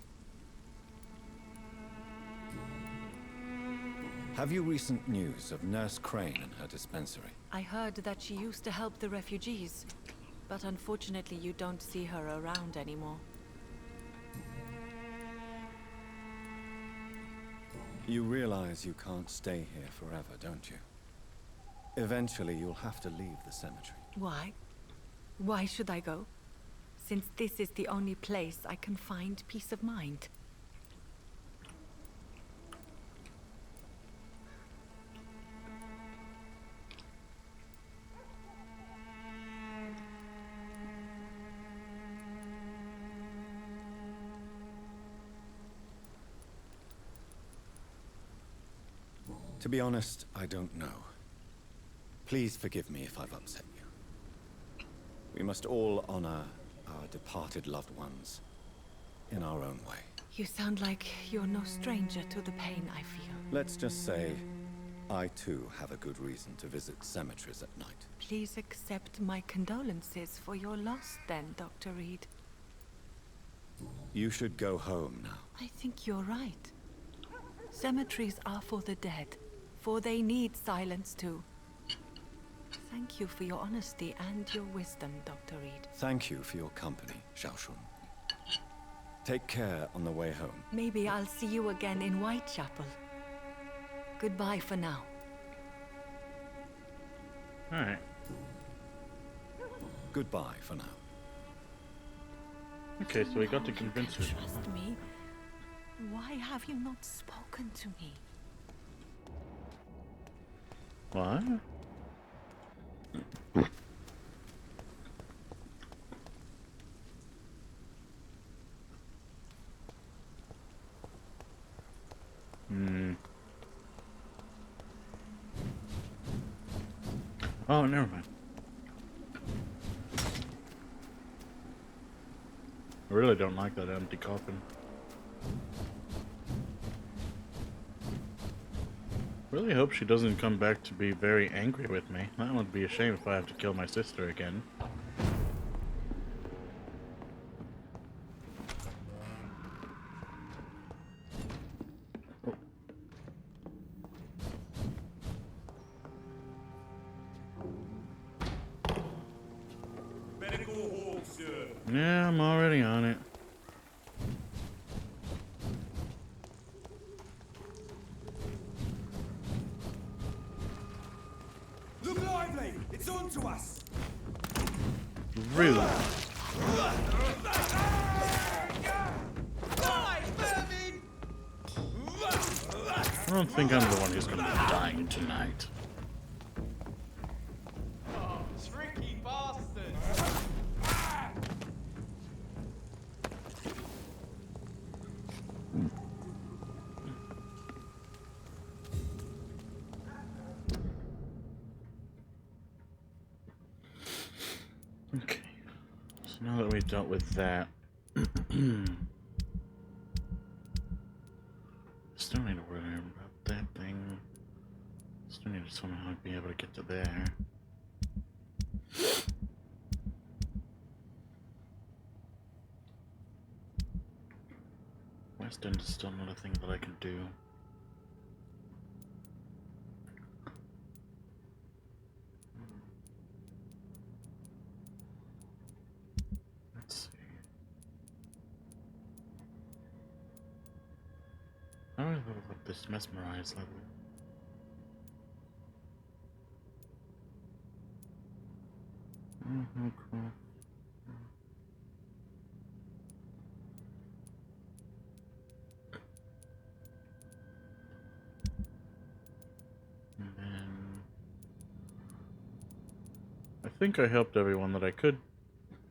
Have you recent news of Nurse Crane and her dispensary? I heard that she used to help the refugees, but unfortunately you don't see her around anymore. You realize you can't stay here forever, don't you? Eventually you'll have to leave the cemetery. Why? Why should I go? Since this is the only place I can find peace of mind. To be honest, I don't know. Please forgive me if I've upset you. We must all honor our departed loved ones in our own way. You sound like you're no stranger to the pain I feel. Let's just say, I too have a good reason to visit cemeteries at night. Please accept my condolences for your loss then, Dr. Reed. You should go home now. I think you're right. Cemeteries are for the dead, for they need silence too. Thank you for your honesty and your wisdom, Dr. Reed. Thank you for your company, Xiaoshun. Take care on the way home. Maybe I'll see you again in Whitechapel. Goodbye for now. Alright. Goodbye for now. Okay, so we got to convince her. Trust me. Why have you not spoken to me? What? Oh, never mind. I really don't like that empty coffin. Really hope she doesn't come back to be very angry with me. That would be a shame if I have to kill my sister again. Medical hall, sir. Yeah, I'm already on it. Look lively! It's on to us! Really? I don't think I'm the one who's gonna be dying tonight. Oh, tricky bastards! Okay. So now that we've dealt with that, still need to worry about that thing. Still need to somehow be able to get to there. West End is still not a thing that I can do. Let's see. How do I level up this mesmerize level? Cool. And then I think I helped everyone that I could,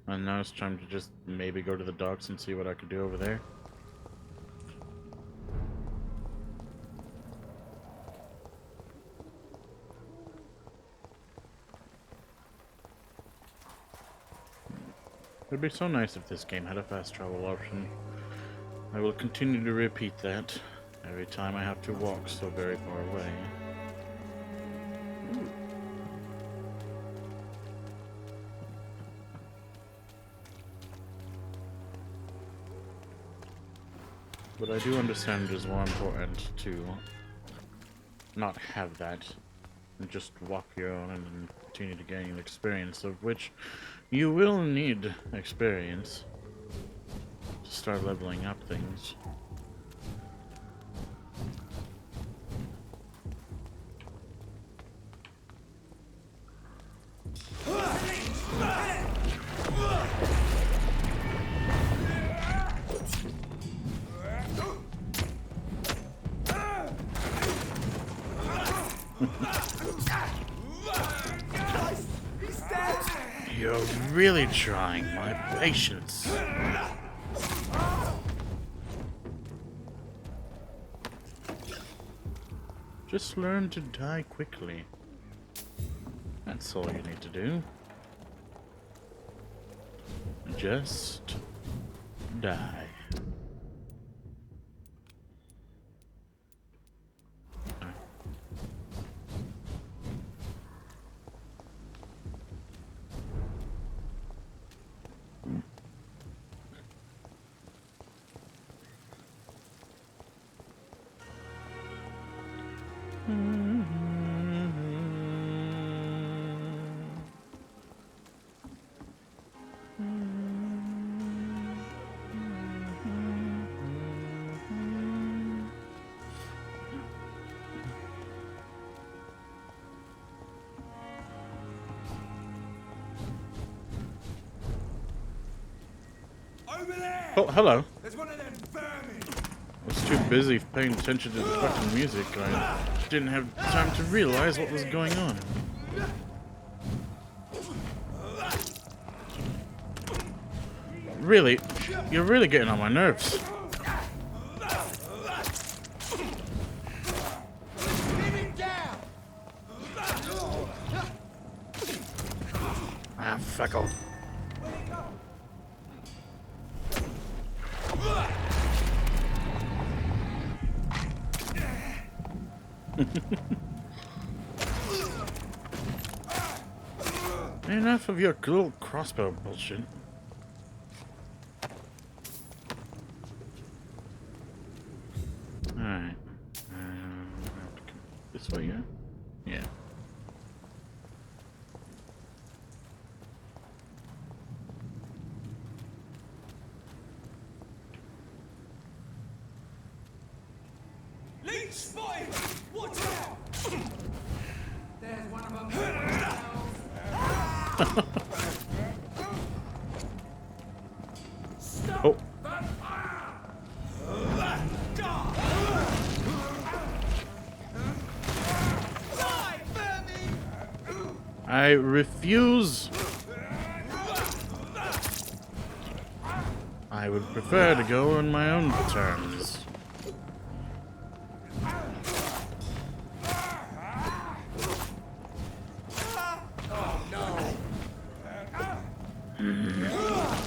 and now it's time to just maybe go to the docks and see what I could do over there. It'd be so nice if this game had a fast travel option. I will continue to repeat that every time I have to walk so very far away. Ooh. But I do understand it is more important to not have that and just walk your own and then continue to gain experience, of which you will need experience to start leveling up things. You're really trying my patience. Just learn to die quickly. That's all you need to do. Just die. Oh, hello. There's one of them vermin. I was too busy paying attention to the fucking music. I didn't have time to realize what was going on. Really? You're really getting on my nerves. Feckle. Enough of your little crossbow bullshit. Alright. This way, yeah? Yeah. Leech spotted! Watch out! There's one of them. Stop! Oh. I refuse. I would prefer to go on my own terms.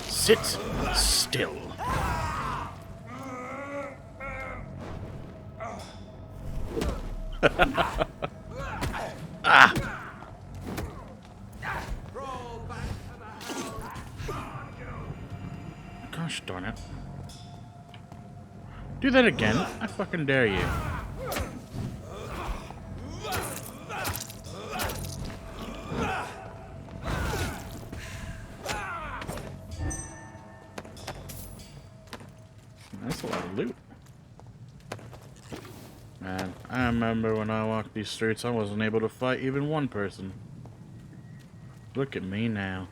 Sit still. Ah! Gosh darn it. Do that again. I fucking dare you. That's a lot of loot. Man, I remember when I walked these streets, I wasn't able to fight even one person. Look at me now.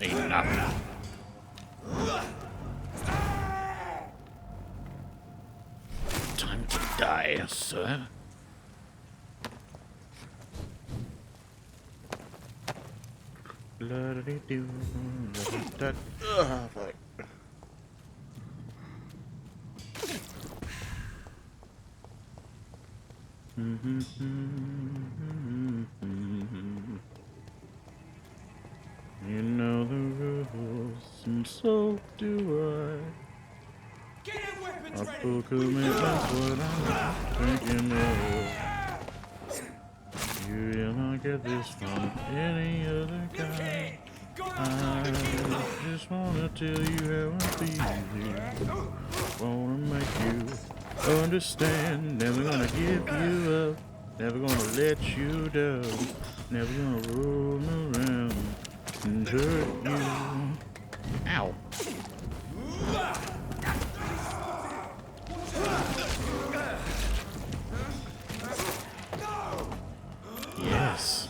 Enough. Time to die, sir. La-da-dee-doo, la-da-da. Ugh, fuck. You know the rules, and so do I. A full commitment's what I'm thinking of. You will not get this from any other guy. I just wanna tell you how I feel. Wanna make you understand. Never gonna give you up. Never gonna let you down. Never gonna roll around and hurt you. Ow. Yes.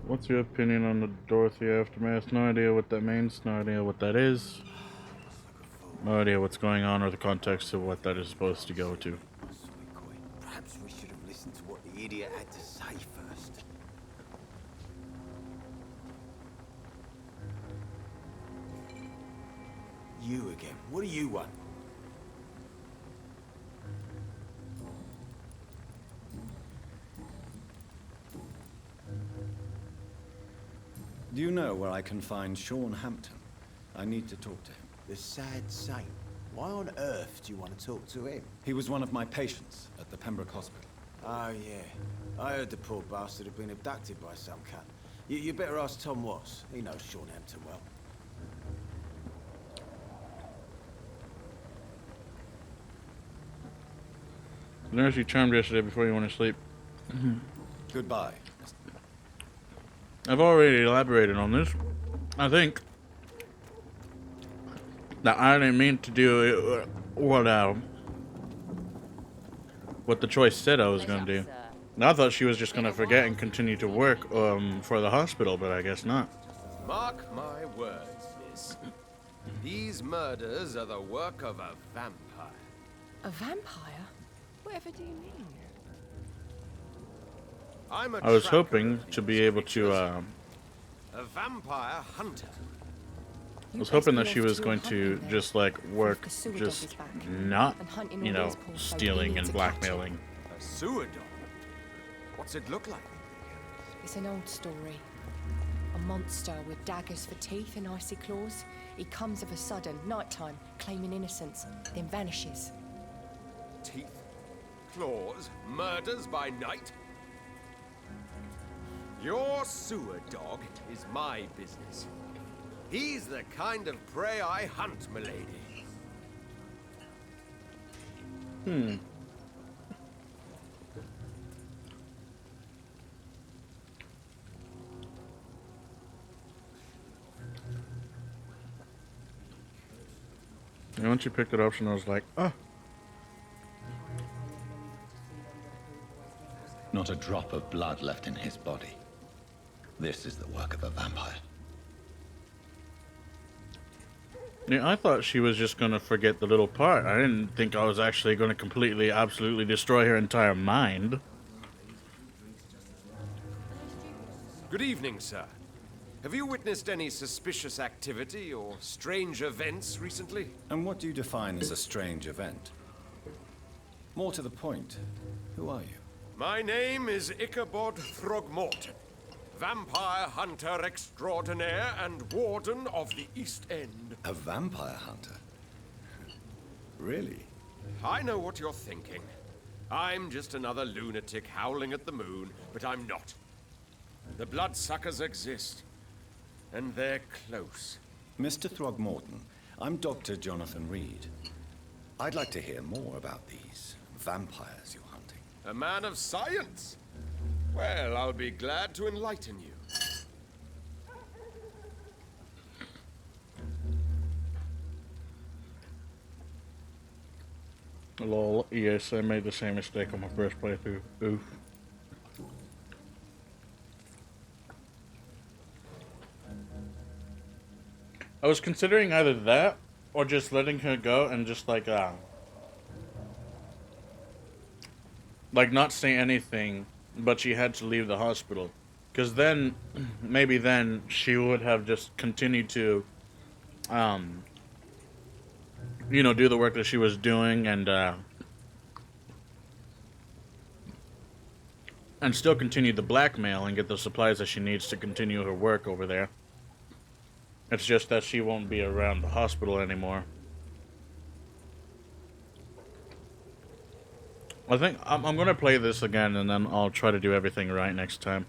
What's your opinion on the Dorothy aftermath? No idea what that means, no idea what that is. No idea what's going on or the context of what that is supposed to go to. Perhaps we should have listened to what the idiot had to say first. You again. What do you want? Do you know where I can find Sean Hampton? I need to talk to him. The sad saint. Why on earth do you want to talk to him? He was one of my patients at the Pembroke Hospital. Oh, yeah. I heard the poor bastard had been abducted by some cunt. You better ask Tom Watts. He knows Sean Hampton well. The nurse you charmed yesterday before you went to sleep. Goodbye. I've already elaborated on this. I think that I didn't mean to do what the choice said I was going to do. I thought she was just going to forget and continue to work for the hospital, but I guess not. Mark my words, miss. These murders are the work of a vampire. A vampire? Whatever do you mean? I was hoping to be able to, a vampire hunter. I was hoping that she was going to just, like, work, just not, you know, stealing and blackmailing. A sewer dog? What's it look like? It's an old story. A monster with daggers for teeth and icy claws. He comes of a sudden, nighttime, claiming innocence, then vanishes. Teeth, claws, murders by night? Your sewer dog is my business. He's the kind of prey I hunt, milady. And once you picked that option, I was like, oh. Not a drop of blood left in his body. This is the work of a vampire. Yeah, I thought she was just going to forget the little part. I didn't think I was actually going to completely, absolutely destroy her entire mind. Good evening, sir. Have you witnessed any suspicious activity or strange events recently? And what do you define as a strange event? More to the point, who are you? My name is Ichabod Throgmorton, vampire hunter extraordinaire and warden of the East End. A vampire hunter? Really? I know what you're thinking. I'm just another lunatic howling at the moon, but I'm not. The bloodsuckers exist, and they're close. Mr. Throgmorton, I'm Dr. Jonathan Reed. I'd like to hear more about these vampires you're hunting. A man of science? Well, I'll be glad to enlighten you. Lol, yes, I made the same mistake on my first playthrough. Oof. I was considering either that or just letting her go and just like not say anything, but she had to leave the hospital. Because then, maybe then, she would have just continued to, you know, do the work that she was doing and still continue the blackmail and get the supplies that she needs to continue her work over there. It's just that she won't be around the hospital anymore. I think I'm going to play this again and then I'll try to do everything right next time.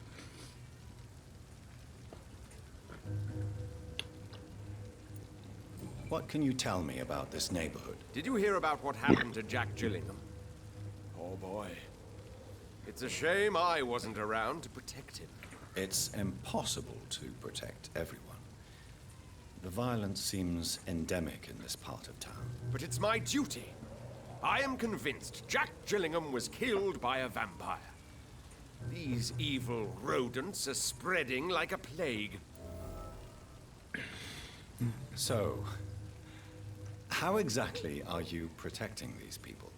What can you tell me about this neighborhood? Did you hear about what happened to Jack Gillingham? Oh boy. It's a shame I wasn't around to protect him. It's impossible to protect everyone. The violence seems endemic in this part of town. But it's my duty. I am convinced Jack Gillingham was killed by a vampire. These evil rodents are spreading like a plague. So, how exactly are you protecting these people?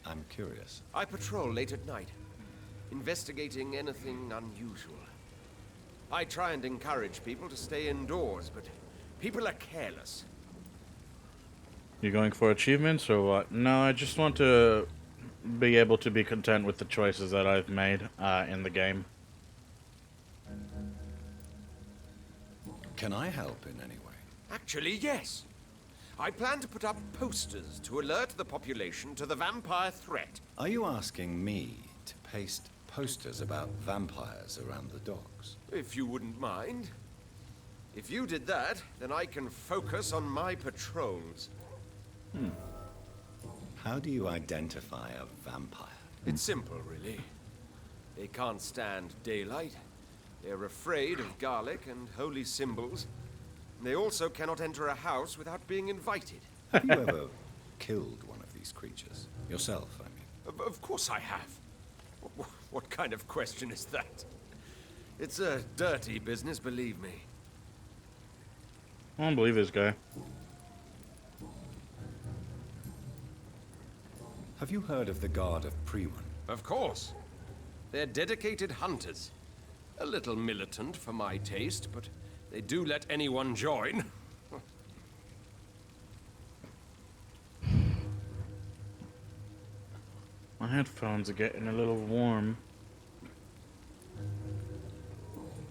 I'm curious. I patrol late at night, investigating anything unusual. I try and encourage people to stay indoors, but people are careless. You going for achievements or what? No, I just want to be able to be content with the choices that I've made in the game. Can I help in any way? Actually, yes. I plan to put up posters to alert the population to the vampire threat. Are you asking me to paste posters about vampires around the docks? If you wouldn't mind. If you did that, then I can focus on my patrols. How do you identify a vampire? It's simple, really. They can't stand daylight. They're afraid of garlic and holy symbols. They also cannot enter a house without being invited. Have you ever killed one of these creatures? Yourself, I mean. Of course I have. What kind of question is that? It's a dirty business, believe me. I don't believe this guy. Have you heard of the Guard of Priwen? Of course. They're dedicated hunters. A little militant for my taste, but they do let anyone join. My headphones are getting a little warm.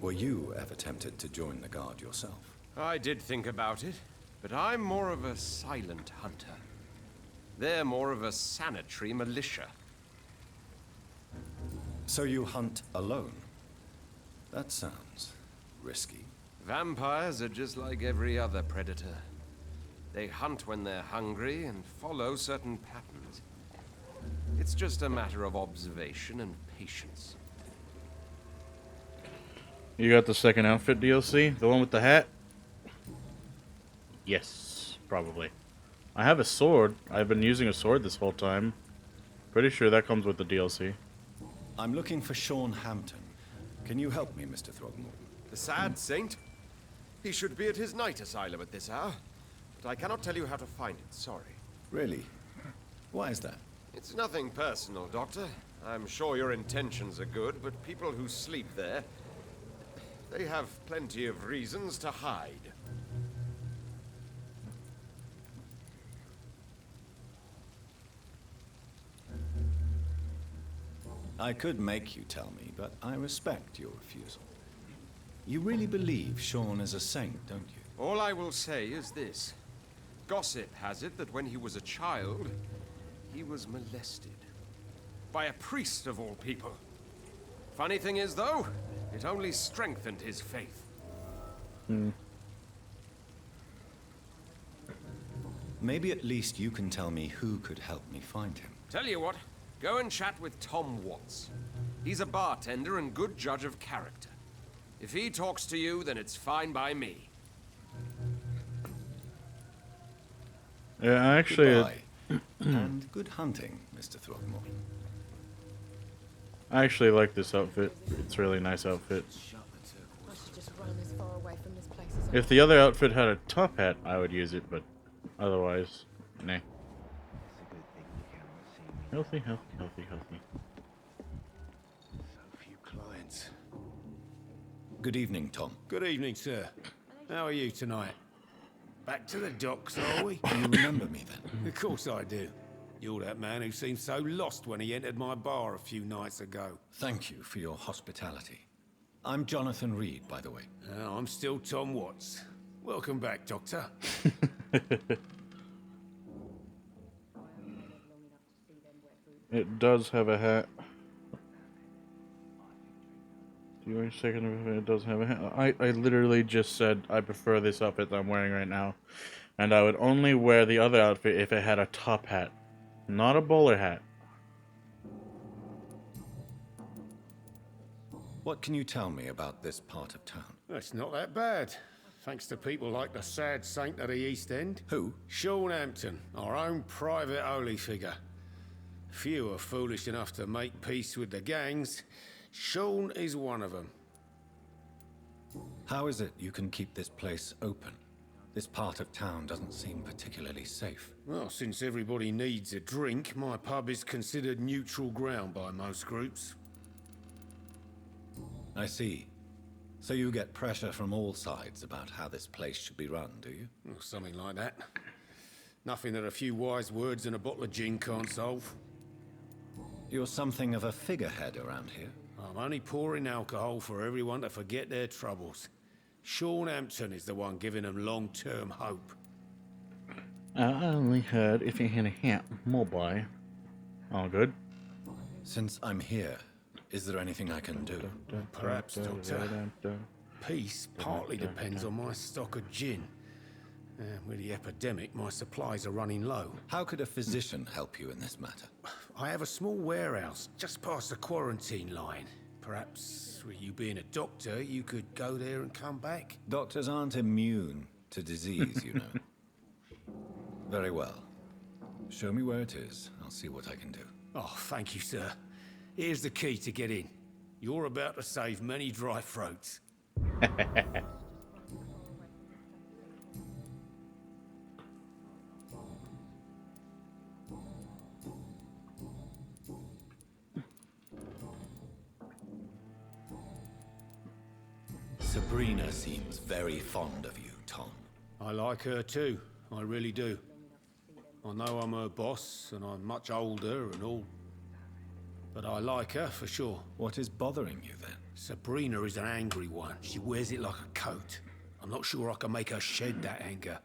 Were you ever tempted to join the Guard yourself? I did think about it, but I'm more of a silent hunter. They're more of a sanitary militia. So you hunt alone? That sounds risky. Vampires are just like every other predator. They hunt when they're hungry and follow certain patterns. It's just a matter of observation and patience. You got the second outfit DLC? The one with the hat? Yes, probably. I have a sword. I've been using a sword this whole time. Pretty sure that comes with the DLC. I'm looking for Sean Hampton. Can you help me, Mr. Throgmorton? The sad saint? He should be at his night asylum at this hour. But I cannot tell you how to find it, sorry. Really? Why is that? It's nothing personal, Doctor. I'm sure your intentions are good, but people who sleep there, they have plenty of reasons to hide. I could make you tell me, but I respect your refusal. You really believe Sean is a saint, don't you? All I will say is this. Gossip has it that when he was a child, he was molested. By a priest of all people. Funny thing is, though, it only strengthened his faith. Maybe at least you can tell me who could help me find him. Tell you what, go and chat with Tom Watts. He's a bartender and good judge of character. If he talks to you, then it's fine by me. Yeah, actually... And good hunting, Mr. Throgmorton. I actually like this outfit. It's a really nice outfit. I should just roam as far away from this place as If the other outfit had a top hat, I would use it, but otherwise, nah. Healthy, healthy, healthy, healthy. So few clients. Good evening, Tom. Good evening, sir. How are you tonight? Back to the docks, are we? You remember me then? Of course I do. You're that man who seemed so lost when he entered my bar a few nights ago. Thank you for your hospitality. I'm Jonathan Reed, by the way. I'm still Tom Watts. Welcome back, Doctor. It does have a hat. Do you wait a second if it does have a hat? I literally just said I prefer this outfit that I'm wearing right now. And I would only wear the other outfit if it had a top hat. Not a bowler hat. What can you tell me about this part of town? It's not that bad. Thanks to people like the sad saint of the East End. Who? Sean Hampton, our own private holy figure. Few are foolish enough to make peace with the gangs. Sean is one of them. How is it you can keep this place open? This part of town doesn't seem particularly safe. Well, since everybody needs a drink, my pub is considered neutral ground by most groups. I see. So you get pressure from all sides about how this place should be run, do you? Well, something like that. Nothing that a few wise words and a bottle of gin can't solve. You're something of a figurehead around here. I'm only pouring alcohol for everyone to forget their troubles. Sean Hampton is the one giving them long-term hope. I only heard if you had a hat, mobile. All good. Since I'm here, is there anything I can do? Perhaps, Doctor. Peace partly depends on my stock of gin. with the epidemic, my supplies are running low. How could a physician help you in this matter? I have a small warehouse just past the quarantine line. Perhaps, with you being a doctor, you could go there and come back? Doctors aren't immune to disease, you know. Very well. Show me where it is. I'll see what I can do. Oh, thank you, sir. Here's the key to get in. You're about to save many dry throats. Sabrina seems very fond of you, Tom. I like her too. I really do. I know I'm her boss, and I'm much older and all. But I like her for sure. What is bothering you then? Sabrina is an angry one. She wears it like a coat. I'm not sure I can make her shed that anger.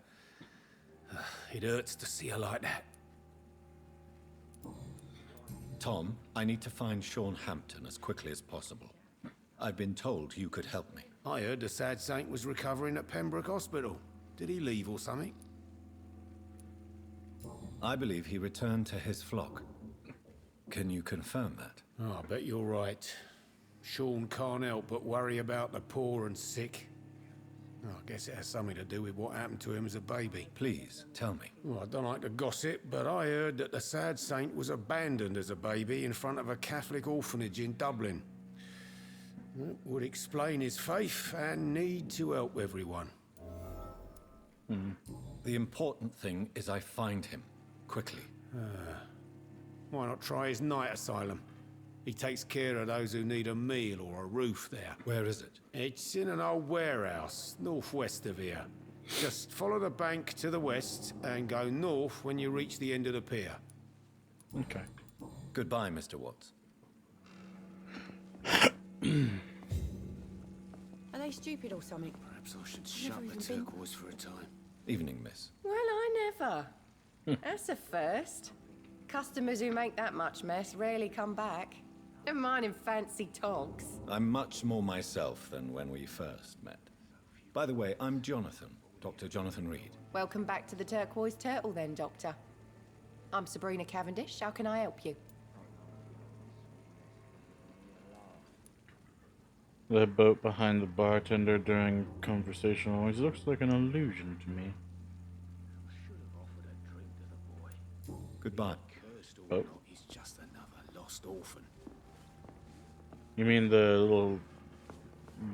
It hurts to see her like that. Tom, I need to find Sean Hampton as quickly as possible. I've been told you could help me. I heard the sad saint was recovering at Pembroke Hospital. Did he leave or something? I believe he returned to his flock. Can you confirm that? Oh, I bet you're right. Sean can't help but worry about the poor and sick. Oh, I guess it has something to do with what happened to him as a baby. Please, tell me. Well, I don't like to gossip, but I heard that the sad saint was abandoned as a baby in front of a Catholic orphanage in Dublin. That would explain his faith and need to help everyone. The important thing is I find him, quickly. Why not try his night asylum? He takes care of those who need a meal or a roof there. Where is it? It's in an old warehouse, northwest of here. Just follow the bank to the west and go north when you reach the end of the pier. Okay. Goodbye, Mr. Watts. Are they stupid or something? Perhaps I should shut the turquoise for a time. Evening, miss. Well, I never. That's a first. Customers who make that much mess rarely come back. Never mind in fancy togs. I'm much more myself than when we first met. By the way, I'm Jonathan, Dr. Jonathan Reed. Welcome back to the Turquoise Turtle then, Doctor. I'm Sabrina Cavendish. How can I help you? The boat behind the bartender during conversation always looks like an illusion to me. Goodbye. Oh. He's just another lost orphan. You mean the little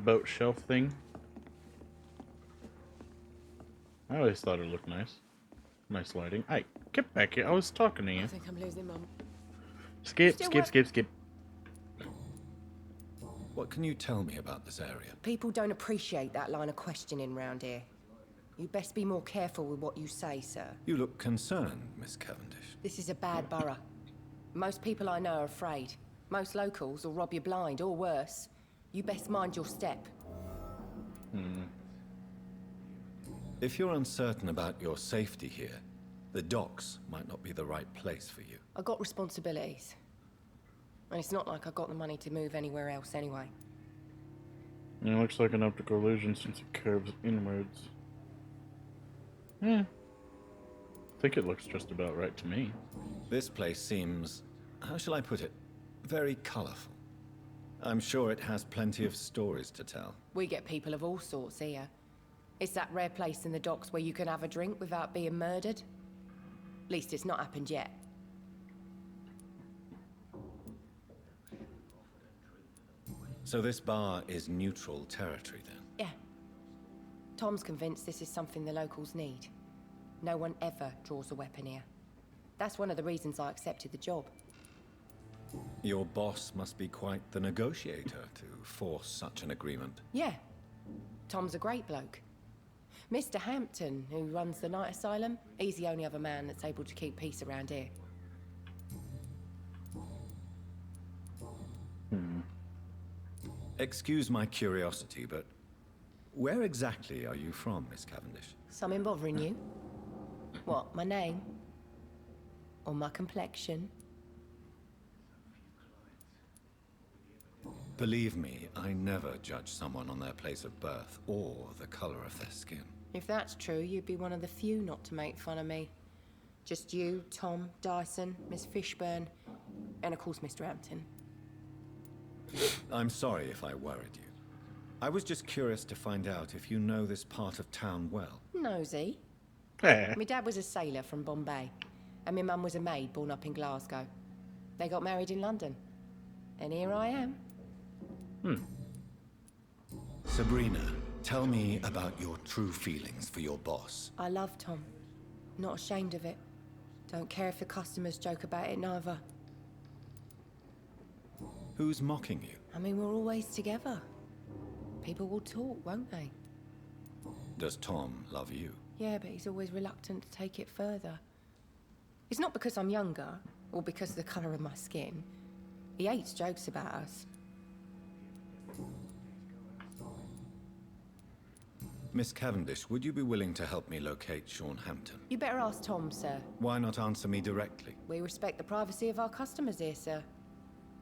boat shelf thing? I always thought it looked nice. Nice lighting. Hey, get back here. I was talking to you. I think I'm losing Mum. Skip. What can you tell me about this area? People don't appreciate that line of questioning round here. You best be more careful with what you say, sir. You look concerned, Miss Cavendish. This is a bad borough. Most people I know are afraid. Most locals will rob you blind, or worse. You best mind your step. If you're uncertain about your safety here, the docks might not be the right place for you. I got responsibilities. And it's not like I got the money to move anywhere else anyway. It looks like an optical illusion since it curves inwards. I think it looks just about right to me. This place seems, how shall I put it, very colorful. I'm sure it has plenty of stories to tell. We get people of all sorts here. It's that rare place in the docks where you can have a drink without being murdered. At least it's not happened yet. So this bar is neutral territory then? Yeah. Tom's convinced this is something the locals need. No one ever draws a weapon here. That's one of the reasons I accepted the job. Your boss must be quite the negotiator to force such an agreement. Yeah. Tom's a great bloke. Mr. Hampton, who runs the night asylum, he's the only other man that's able to keep peace around here. Excuse my curiosity, but where exactly are you from, Miss Cavendish? Something bothering you? What, my name? Or my complexion? Believe me, I never judge someone on their place of birth or the color of their skin. If that's true, you'd be one of the few not to make fun of me. Just you, Tom, Dyson, Miss Fishburne, and of course Mr. Hampton. I'm sorry if I worried you. I was just curious to find out if you know this part of town well. Nosy. Eh. My dad was a sailor from Bombay, and my mum was a maid born up in Glasgow. They got married in London, and here I am. Sabrina, tell me about your true feelings for your boss. I love Tom. Not ashamed of it. Don't care if the customers joke about it, neither. Who's mocking you? I mean, we're always together. People will talk, won't they? Does Tom love you? Yeah, but he's always reluctant to take it further. It's not because I'm younger, or because of the colour of my skin. He hates jokes about us. Miss Cavendish, would you be willing to help me locate Sean Hampton? You better ask Tom, sir. Why not answer me directly? We respect the privacy of our customers here, sir.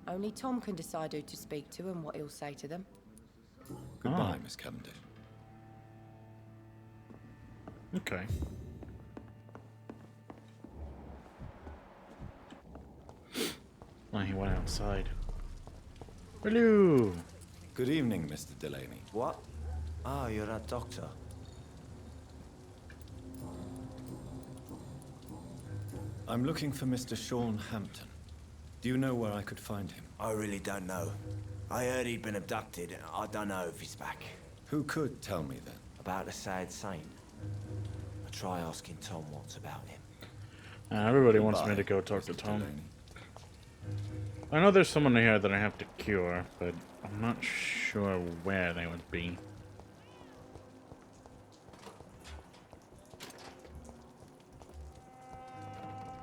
Only Tom can decide who to speak to and what he'll say to them. Goodbye, Miss Cavendish. Okay. Oh, he went outside. Hello. Good evening, Mr. Delaney. What? Ah, you're that doctor. I'm looking for Mr. Sean Hampton. Do you know where I could find him? I really don't know. I heard he'd been abducted. I don't know if he's back. Who could tell me then? About the sad saint. I try asking Tom what's about him. Everybody wants me to go talk to Tom. I know there's someone here that I have to cure, but I'm not sure where they would be.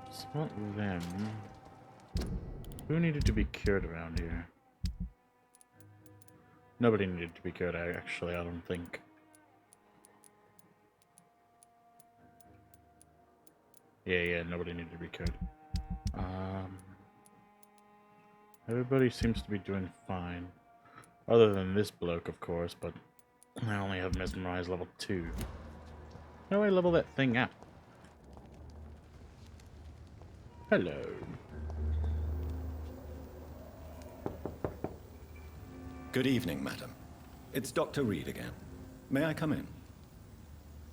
It's not them. Who needed to be cured around here? Nobody needed to be cured, actually, I don't think. Yeah, nobody needed to be cured. Everybody seems to be doing fine. Other than this bloke, of course, but I only have Mesmerize level 2. How do I level that thing up? Hello. Good evening, madam. It's Dr. Reed again. May I come in?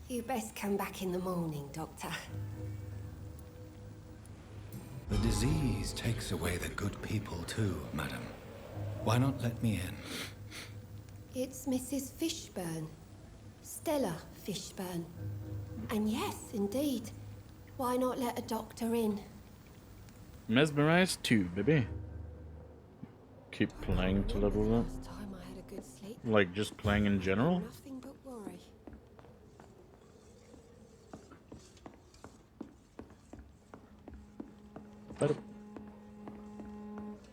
You best come back in the morning, Doctor. The disease takes away the good people too, madam. Why not let me in? It's Mrs. Fishburne. Stella Fishburne. And yes, indeed. Why not let a doctor in? Mesmerize 2, baby. Keep playing to level up. Last time I had a good sleep. Like, just playing in general? Nothing but worry.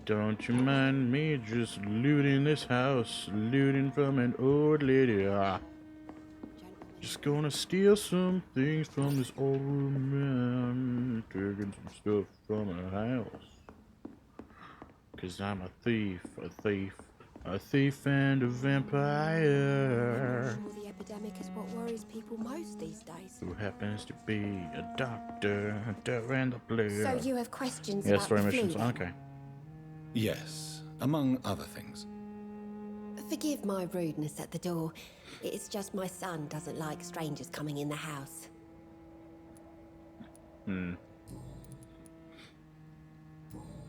Don't you mind me just looting this house, looting from an old lady. Just gonna steal some things from this old woman, taking some stuff from her house. 'Cause I'm a thief, a thief, a thief and a vampire. I'm sure the epidemic is what worries people most these days. Who happens to be a doctor and a player. So you have questions Yeah, about story the flu, missions. then? Okay. Yes, among other things. Forgive my rudeness at the door. It's just my son doesn't like strangers coming in the house.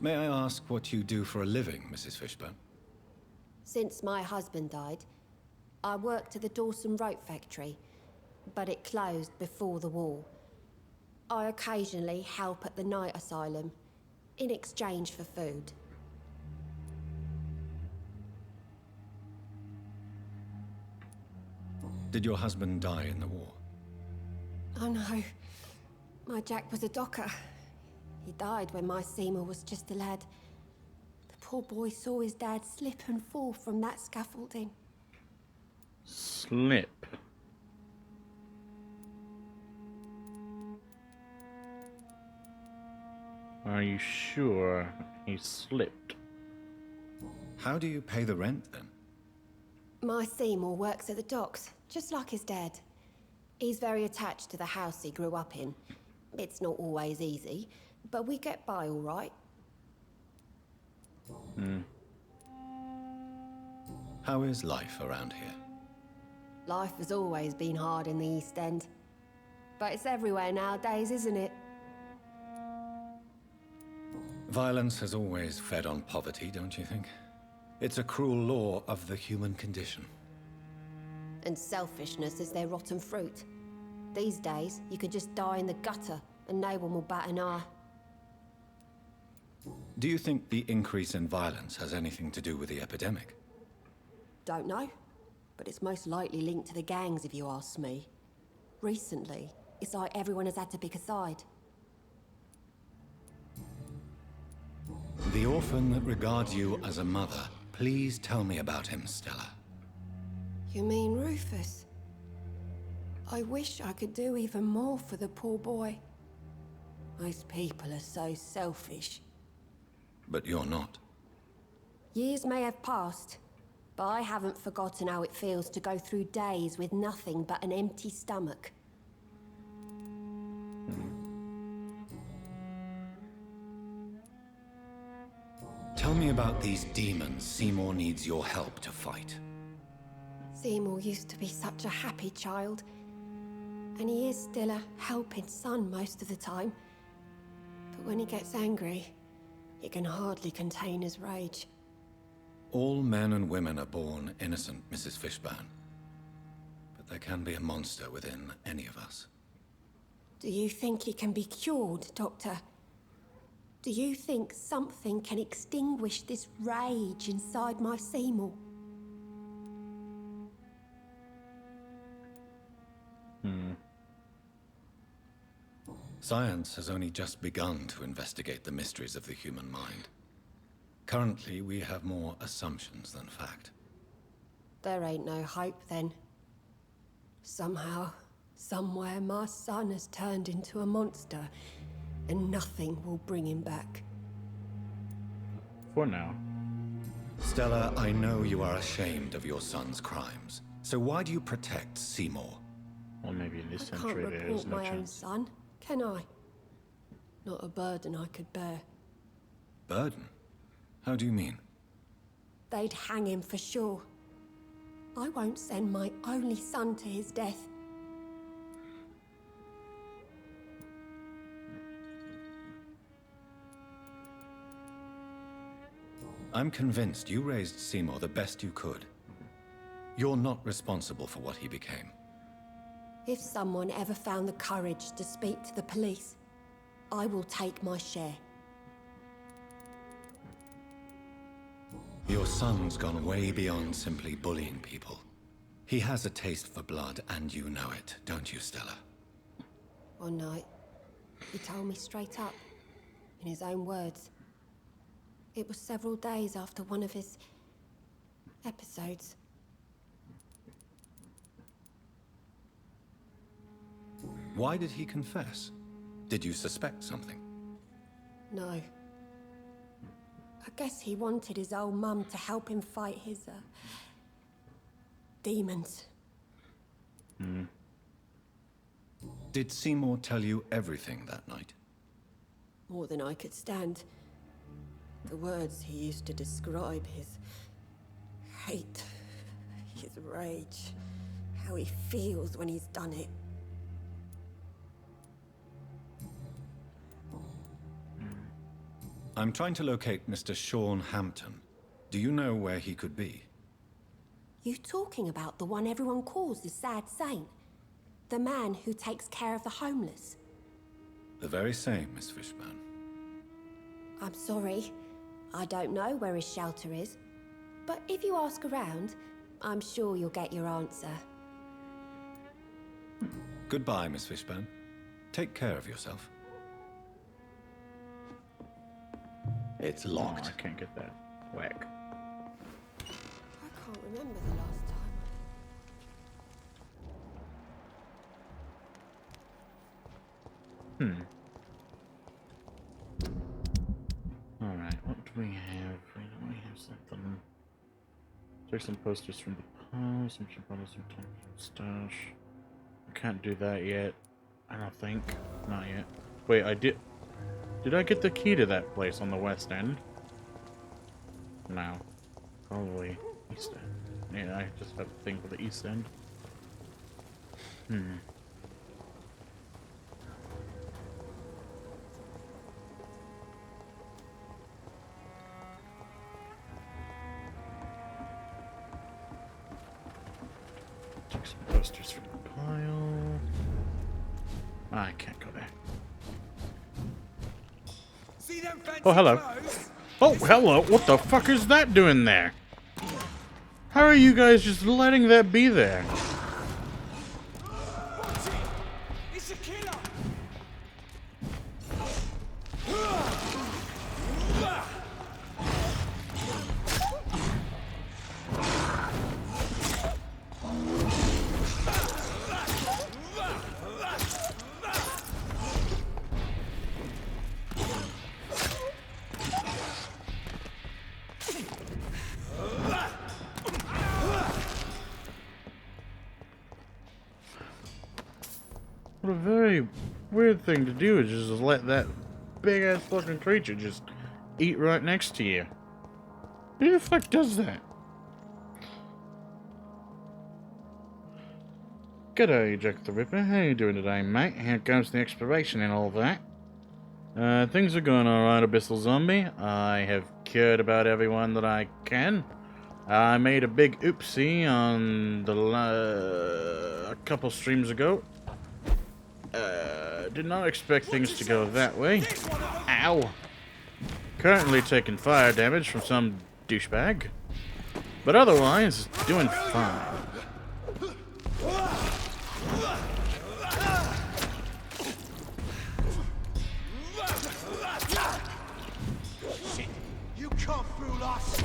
May I ask what you do for a living, Mrs. Fishburne? Since my husband died, I worked at the Dawson Rope factory, but it closed before the war. I occasionally help at the night asylum in exchange for food. Did your husband die in the war? Oh no, my Jack was a docker. He died when my Seymour was just a lad. The poor boy saw his dad slip and fall from that scaffolding. Slip. Are you sure he slipped? How do you pay the rent then? My Seymour works at the docks, just like his dad. He's very attached to the house he grew up in. It's not always easy, but we get by all right. How is life around here? Life has always been hard in the East End. But it's everywhere nowadays, isn't it? Violence has always fed on poverty, don't you think? It's a cruel law of the human condition. And selfishness is their rotten fruit. These days, you could just die in the gutter and no one will bat an eye. Do you think the increase in violence has anything to do with the epidemic? Don't know, but it's most likely linked to the gangs if you ask me. Recently, it's like everyone has had to pick a side. The orphan that regards you as a mother, please tell me about him, Stella. You mean Rufus? I wish I could do even more for the poor boy. Most people are so selfish. But you're not. Years may have passed, but I haven't forgotten how it feels to go through days with nothing but an empty stomach. Tell me about these demons Seymour needs your help to fight. Seymour used to be such a happy child, and he is still a helping son most of the time. But when he gets angry, he can hardly contain his rage. All men and women are born innocent, Mrs. Fishburne. But there can be a monster within any of us. Do you think he can be cured, Doctor? Do you think something can extinguish this rage inside my Seymour? Science has only just begun to investigate the mysteries of the human mind. Currently, we have more assumptions than fact. There ain't no hope then. Somehow, somewhere, my son has turned into a monster, and nothing will bring him back. For now. Stella, I know you are ashamed of your son's crimes. So why do you protect Seymour? Well, maybe in this I can't century there is report no my own chance. son, can I? Not a burden I could bear. Burden? How do you mean? They'd hang him for sure. I won't send my only son to his death. I'm convinced you raised Seymour the best you could. You're not responsible for what he became. If someone ever found the courage to speak to the police, I will take my share. Your son's gone way beyond simply bullying people. He has a taste for blood, and you know it, don't you, Stella? One night, he told me straight up, in his own words. It was several days after one of his episodes. Why did he confess? Did you suspect something? No. I guess he wanted his old mum to help him fight his, demons. Did Seymour tell you everything that night? More than I could stand. The words he used to describe his hate, his rage, how he feels when he's done it. I'm trying to locate Mr. Sean Hampton. Do you know where he could be? You talking about the one everyone calls the sad saint? The man who takes care of the homeless? The very same, Miss Fishburne. I'm sorry. I don't know where his shelter is. But if you ask around, I'm sure you'll get your answer. Goodbye, Miss Fishburne. Take care of yourself. It's locked. Oh, I can't get that. Whack. I can't remember the last time. Alright, what do we have? We have something. Take some posters from the past, some bottles from time stash. can't do that yet. I don't think. Not yet. Wait, I did... Did I get the key to that place on the west end? No. Probably east end. Yeah, I just have to think of the east end. Take some posters from the pile. I can't go there. See them fancy Oh, hello. clothes? Oh, hello. What the fuck is that doing there? How are you guys just letting that be there? It's a killer. What a very weird thing to do is just let that big ass fucking creature just eat right next to you. Who the fuck does that? G'day, Jack the Ripper. How you doing today, mate? How goes the exploration and all that? Things are going alright, Abyssal Zombie. I have cured about everyone that I can. I made a big oopsie on a couple streams ago. Did not expect things to go that way. Ow! Currently taking fire damage from some douchebag. But otherwise, doing fine. You can't fool us.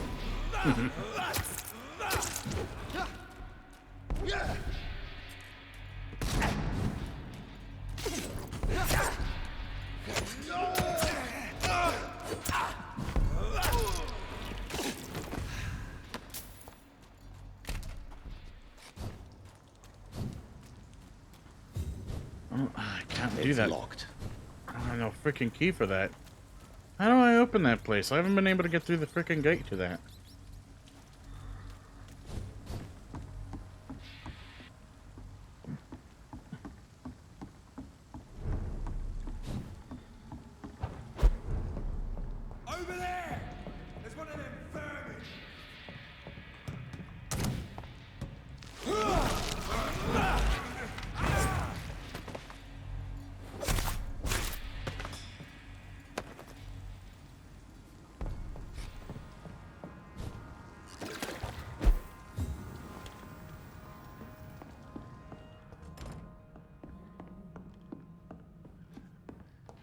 Oh, I can't do that. Locked. I don't have no freaking key for that. How do I open that place? I haven't been able to get through the freaking gate to that. Over there. There's one of them vermin.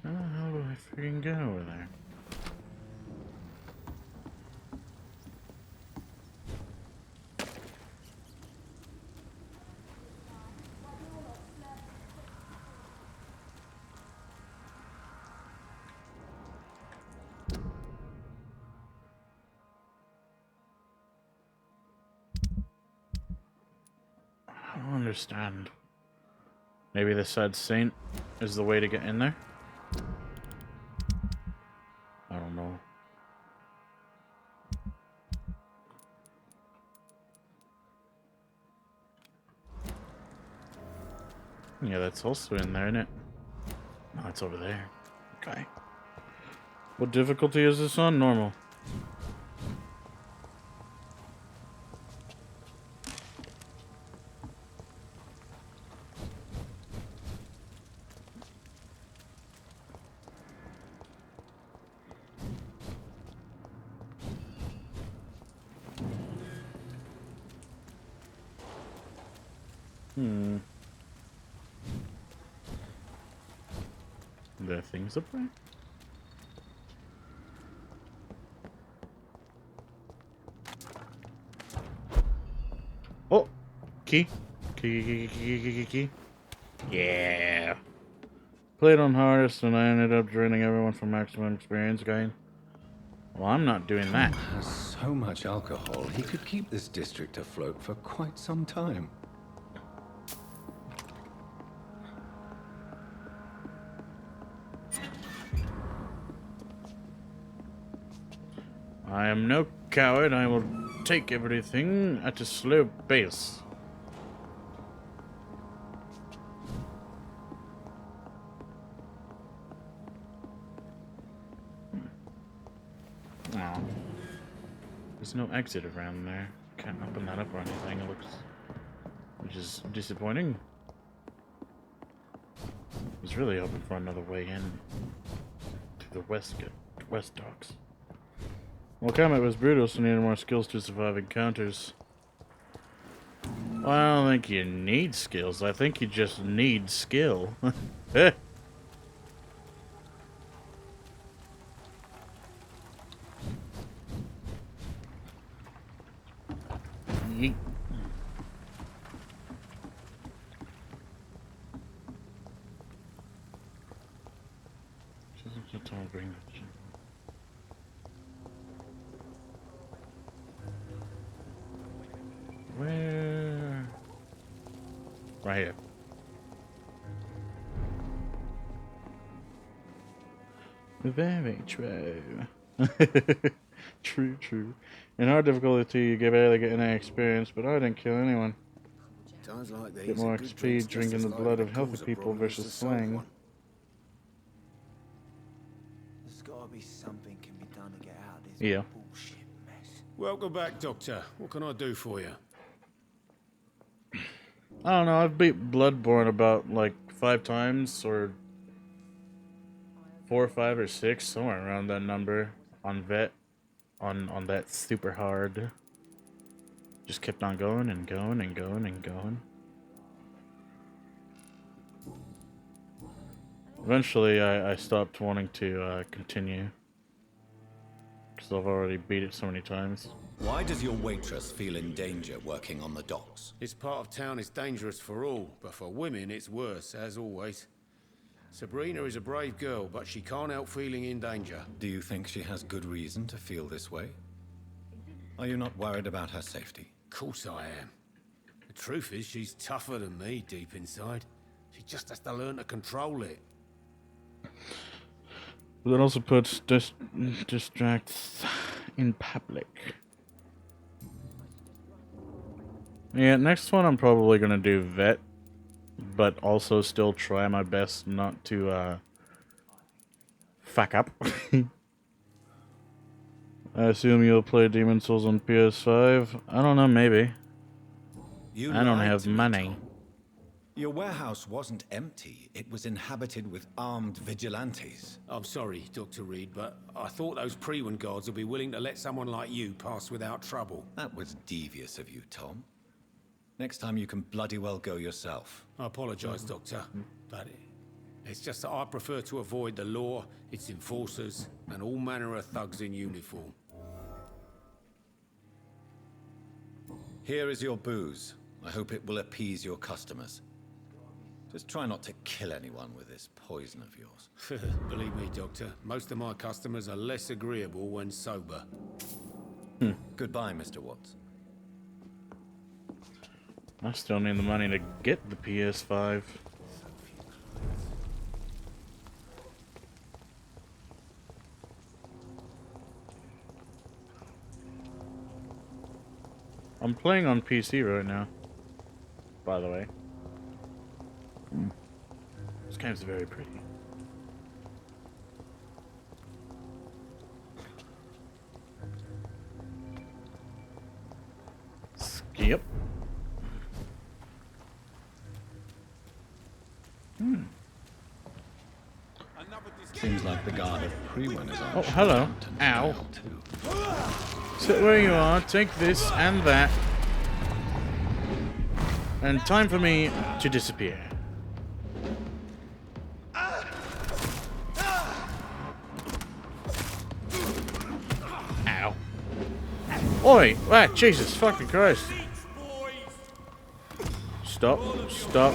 How do I freaking get over there? I don't understand. Maybe the Sad Saint is the way to get in there? I don't know. Yeah, that's also in there, isn't it? No, it's over there. Okay. What difficulty is this on? Normal. There are things up there? Oh! Key. Key. Yeah. Played on hardest and I ended up draining everyone for maximum experience gain. Well, I'm not doing that. Has so much alcohol, he could keep this district afloat for quite some time. I am no coward. I will take everything at a slow pace. Oh. There's no exit around there. Can't open that up or anything. It looks... which is disappointing. I was really hoping for another way in. To the west docks. Well, combat was brutal, so needed more skills to survive encounters. Well, I don't think you need skills. I think you just need skill. Eh. Yeet. Where? Right here. Very true. True. In hard difficulty, you barely get any experience, but I didn't kill anyone. Times like these, Get more XP drinking the blood of healthy people versus slaying. There's gotta be something can be done to get out of this Yeah. bullshit mess. Welcome back, Doctor. What can I do for you? I don't know, I've beat Bloodborne about like 5 times, or 4 or 5 or 6, somewhere around that number on vet, on that super hard. Just kept on going and going and going and going. Eventually, I stopped wanting to continue because I've already beat it so many times. Why does your waitress feel in danger working on the docks? This part of town is dangerous for all, but for women it's worse, as always. Sabrina is a brave girl, but she can't help feeling in danger. Do you think she has good reason to feel this way? Are you not worried about her safety? Of course I am. The truth is, she's tougher than me deep inside. She just has to learn to control it. But that also puts distracts in public. Yeah, next one I'm probably gonna do vet, but also still try my best not to fuck up. I assume you'll play Demon's Souls on PS5. I don't know, maybe. I don't have money. Your warehouse wasn't empty. It was inhabited with armed vigilantes. I'm sorry, Dr. Reed, but I thought those Prewen guards would be willing to let someone like you pass without trouble. That was devious of you, Tom. Next time you can bloody well go yourself. I apologize, Doctor, but it's just that I prefer to avoid the law, its enforcers, and all manner of thugs in uniform. Here is your booze. I hope it will appease your customers. Just try not to kill anyone with this poison of yours. Believe me, Doctor, most of my customers are less agreeable when sober. Goodbye, Mr. Watts. I still need the money to get the PS5. I'm playing on PC right now, by the way. This game's very pretty. Skip. Seems like the guard of Prewen is on. Oh, hello. Ow. Sit where you are, take this and that. And time for me to disappear. Ow. Oi! Ah, Jesus fucking Christ. Stop. Stop.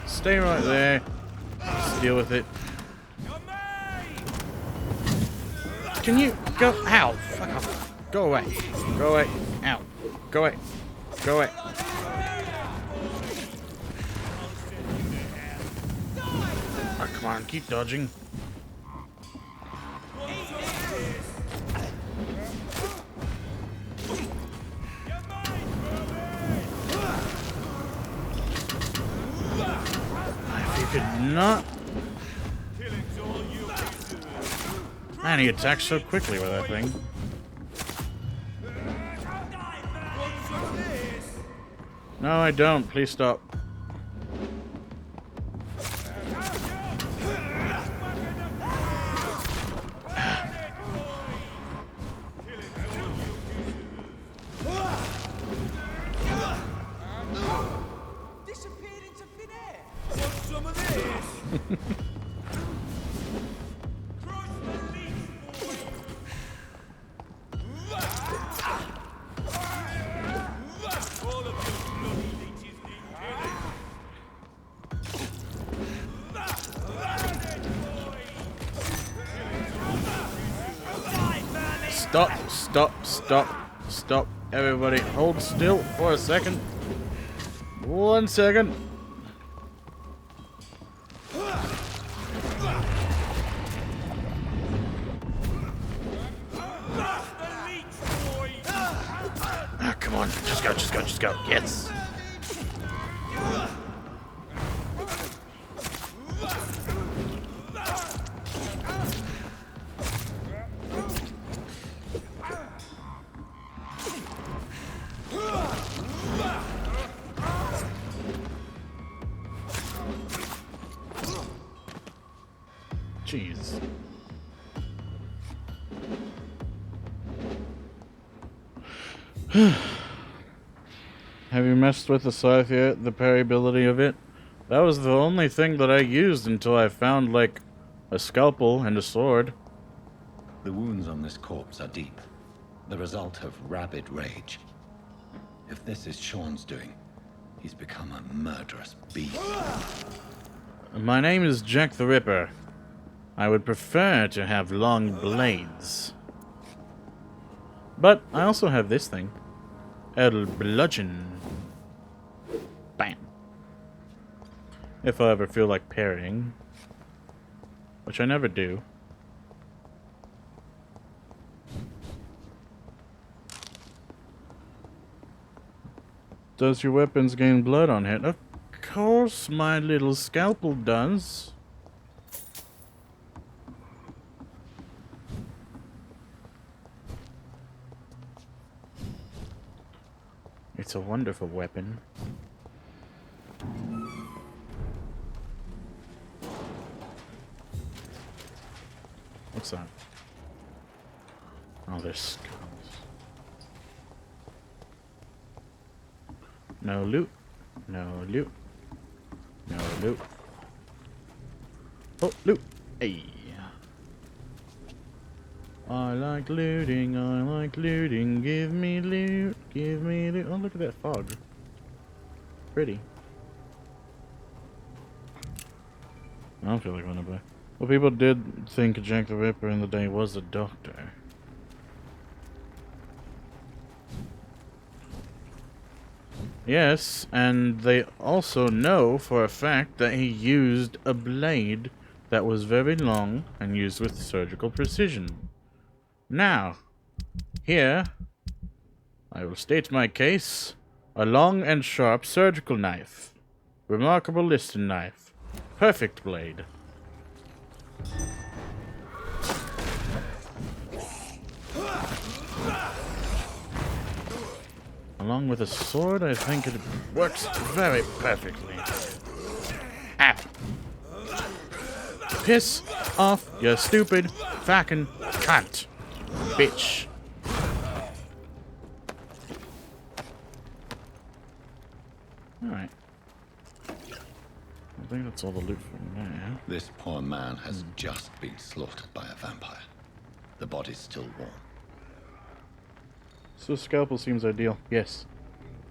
Stay right there. Let's deal with it. Can you go? Ow! Fuck off. Go away. Go away. Ow. Go away. Go away. Oh, come on. Keep dodging. could not. Man, he attacks so quickly with that thing. No, I don't. Please stop. Disappeared into thin air. Want some of this? Stop, stop, stop, stop. Everybody, hold still for a second. 1 second. Ah, come on. Just go, just go, just go. Yes. Jeez. Have you messed with the scythe yet? The parryability of it? That was the only thing that I used until I found, like, a scalpel and a sword. The wounds on this corpse are deep, the result of rabid rage. If this is Sean's doing, he's become a murderous beast. My name is Jack the Ripper. I would prefer to have long blades. But I also have this thing. El Bludgeon. Bam. If I ever feel like parrying. Which I never do. Does your weapons gain blood on hit? Of course my little scalpel does. It's a wonderful weapon. What's that? Oh, there's skulls. No loot. No loot. No loot. Oh, loot. Hey. I like looting, I like looting. Give me loot, give me loot. Oh, look at that fog. Pretty. I don't feel like going to play. Well, people did think Jack the Ripper in the day was a doctor. Yes, and they also know for a fact that he used a blade that was very long and used with surgical precision. Now, here, I will state my case. A long and sharp surgical knife. Remarkable liston knife. Perfect blade. Along with a sword, I think it works very perfectly. Ow. Piss off, you stupid fucking cunt. Bitch. Alright. I think that's all the loot from there. This poor man has just been slaughtered by a vampire. The body's still warm. So scalpel seems ideal. Yes.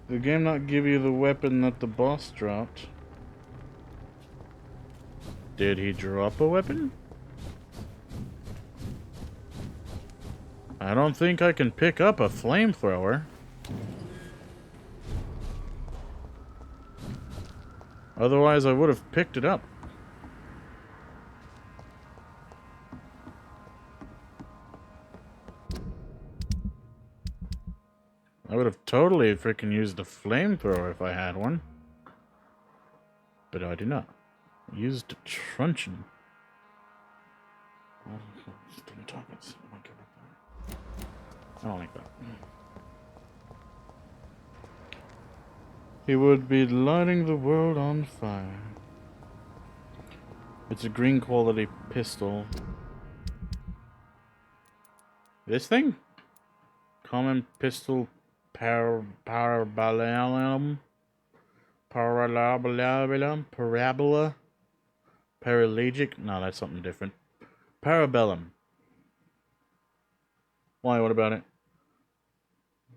Did the game not give you the weapon that the boss dropped? Did he drop a weapon? I don't think I can pick up a flamethrower. Otherwise I would have picked it up. I would have totally freaking used a flamethrower if I had one. But I do not. Used truncheon. I don't like that. He would be lighting the world on fire. It's a green quality pistol. This thing? Common pistol parabola. Paralegic? No, that's something different. Parabellum. Why, what about it?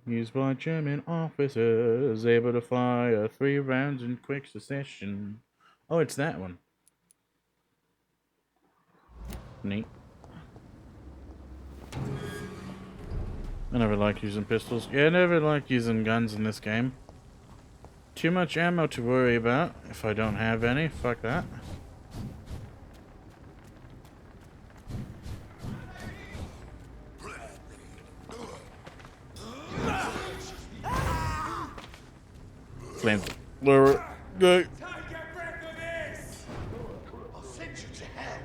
Used by German officers, able to fire 3 rounds in quick succession. Oh, it's that one. Neat. I never like using pistols. Yeah, I never like using guns in this game. Too much ammo to worry about if I don't have any. Fuck that. Flames. Lower. Go. I'll send you to hell.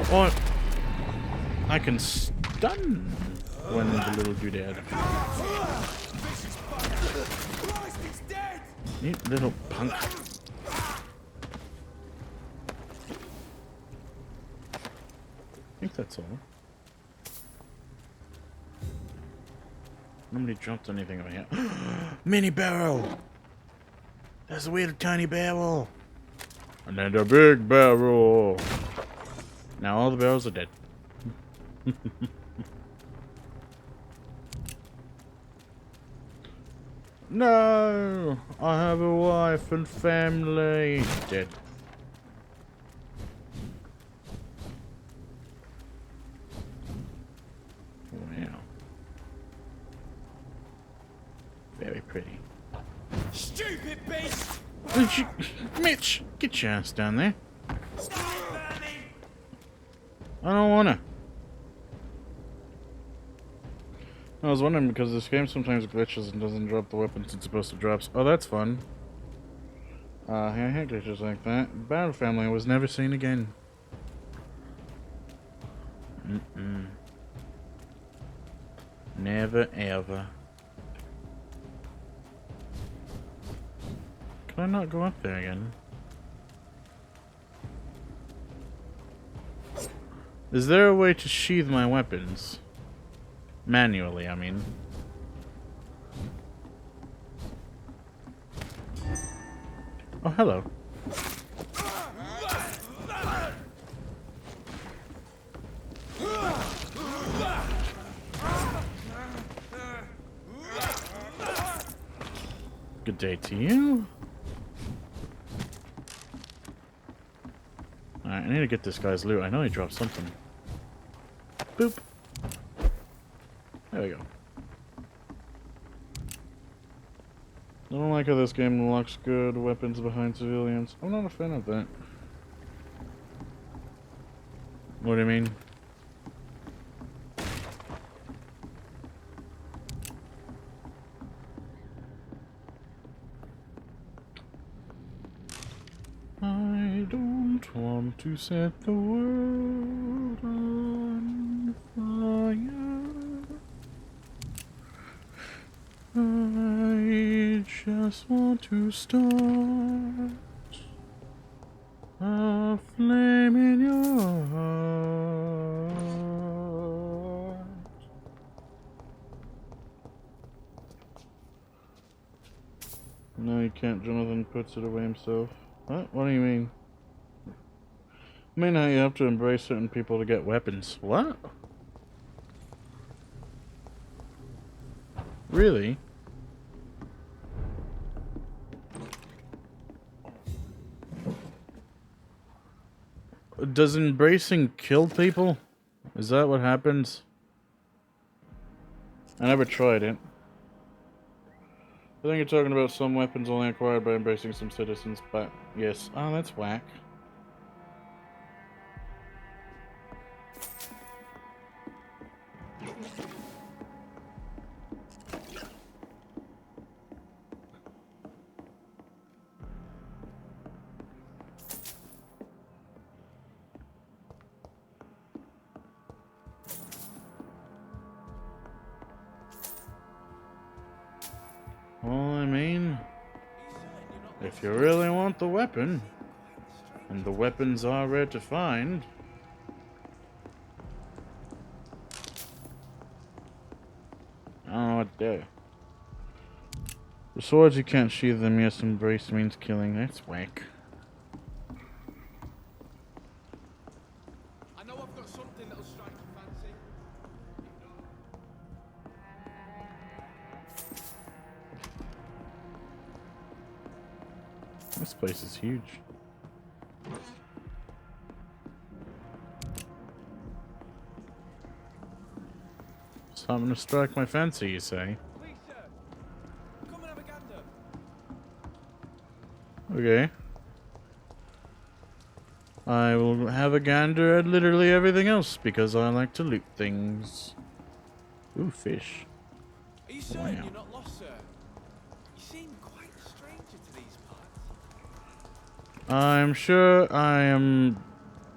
What? I can stun when the little doodad. You little punk. I think that's all. Nobody dropped anything over here. Mini barrel! There's a weird tiny barrel! And then the big barrel! Now all the barrels are dead. No! I have a wife and family! Dead. Wow. Very pretty. Stupid beast! Mitch! Get your ass down there. I don't wanna. I was wondering because this game sometimes glitches and doesn't drop the weapons it's supposed to drop. Oh, that's fun. I hate glitches like that. Battle Family was never seen again. Never ever. Can I not go up there again? Is there a way to sheath my weapons? Manually, I mean. Oh, hello. Good day to you. Alright, I need to get this guy's loot. I know he dropped something. Boop. There we go. I don't like how this game locks good weapons behind civilians. I'm not a fan of that. What do you mean? I don't want to set the world on fire. I just want to start a flame in your heart. No, you can't. Jonathan puts it away himself. What? What do you mean? I mean how you have to embrace certain people to get weapons. What? Really? Does embracing kill people? Is that what happens? I never tried it. I think you're talking about some weapons only acquired by embracing some citizens, but yes. Oh, that's whack. you really want the weapon, and the weapons are rare to find. Oh, what there? The swords, you can't sheathe them. Yes, embrace means killing. That's whack. I know I've got something that'll strike your fancy. This place is huge. Something to strike my fancy, you say? Please, sir. Come and have a gander. Okay. I will have a gander at literally everything else because I like to loot things. Ooh, fish. Are you certain Wow. you're not lost, sir? You seem quite a stranger to these parts. I'm sure I am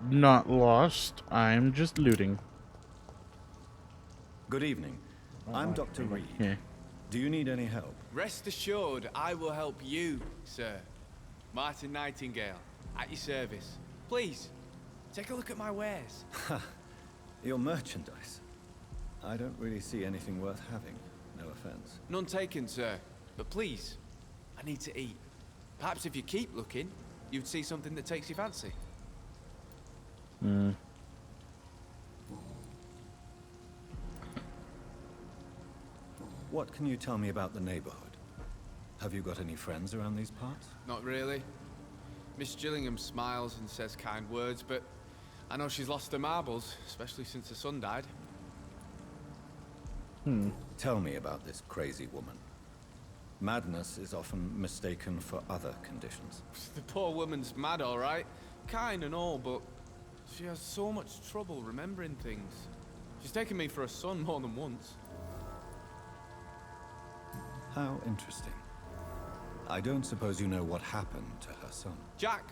not lost. I'm just looting. Good evening. I'm Dr. Reed. Yeah. Do you need any help? Rest assured, I will help you, sir. Martin Nightingale, at your service. Please, take a look at my wares. Your merchandise. I don't really see anything worth having. No offense. None taken, sir. But please, I need to eat. Perhaps if you keep looking, you'd see something that takes your fancy. Hmm. What can you tell me about the neighborhood? Have you got any friends around these parts? Not really. Miss Gillingham smiles and says kind words, but I know she's lost her marbles, especially since her son died. Tell me about this crazy woman. Madness is often mistaken for other conditions. The poor woman's mad, all right. Kind and all, but she has so much trouble remembering things. She's taken me for a son more than once. How interesting. I don't suppose you know what happened to her son. Jack!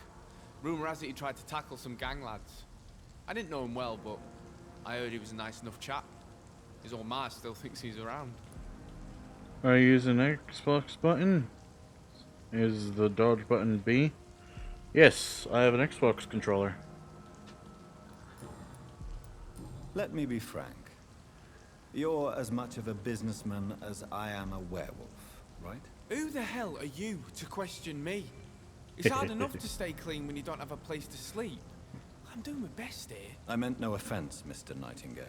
Rumour has it he tried to tackle some gang lads. I didn't know him well, but I heard he was a nice enough chap. His old ma still thinks he's around. Are you using Xbox button? Is the dodge button B? Yes, I have an Xbox controller. Let me be frank. You're as much of a businessman as I am a werewolf, right? Who the hell are you to question me? It's hard enough to stay clean when you don't have a place to sleep. I'm doing my best here. I meant no offense, Mr. Nightingale.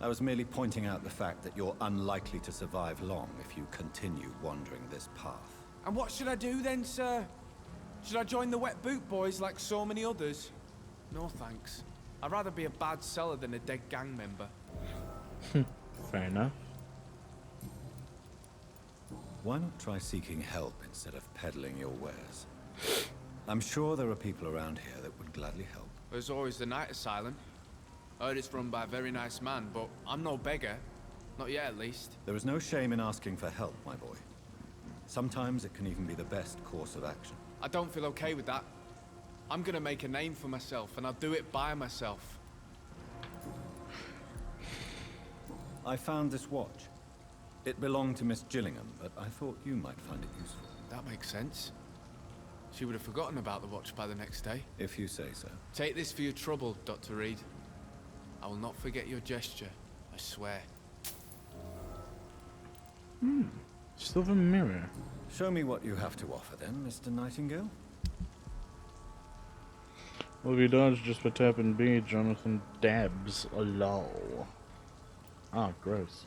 I was merely pointing out the fact that you're unlikely to survive long if you continue wandering this path. And what should I do then, sir? Should I join the Wet Boot Boys like so many others? No thanks. I'd rather be a bad seller than a dead gang member. Fair enough. Why not try seeking help instead of peddling your wares? I'm sure there are people around here that would gladly help. There's always the night asylum. I heard it's run by a very nice man, but I'm no beggar. Not yet, at least. There is no shame in asking for help, my boy. Sometimes it can even be the best course of action. I don't feel okay with that. I'm gonna make a name for myself, and I'll do it by myself. I found this watch. It belonged to Miss Gillingham, but I thought you might find it useful. That makes sense. She would have forgotten about the watch by the next day. If you say so. Take this for your trouble, Dr. Reed. I will not forget your gesture, I swear. Silver mirror. Show me what you have to offer then, Mr. Nightingale. Well, if you dodge just by tapping B, Jonathan dabs a lol. Ah, gross.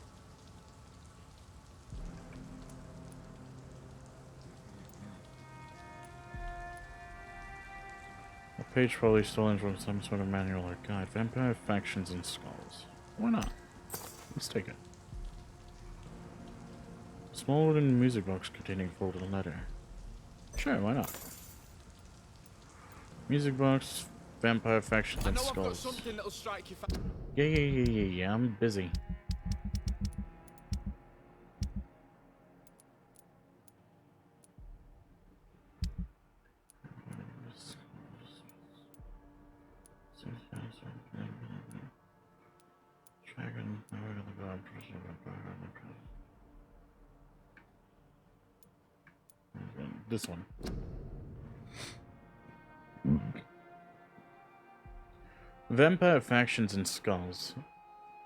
A page probably stolen from some sort of manual or guide. Vampire factions and skulls. Why not? Let's take it. Small wooden music box containing folded letter. Sure, why not? Music box, vampire factions, and I've got skulls. something that'll strike you. Yeah, I'm busy. Dragon, this one. Vampire factions and skulls.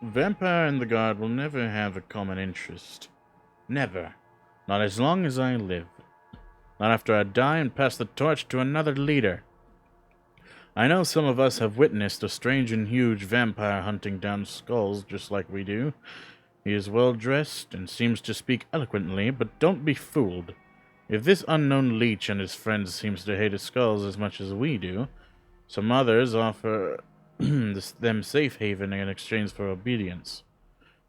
Vampire and the Guard will never have a common interest. Never. Not as long as I live. Not after I die and pass the torch to another leader. I know some of us have witnessed a strange and huge vampire hunting down skulls just like we do. He is well dressed and seems to speak eloquently, but don't be fooled. If this unknown leech and his friends seems to hate his skulls as much as we do, some others offer them safe haven in exchange for obedience.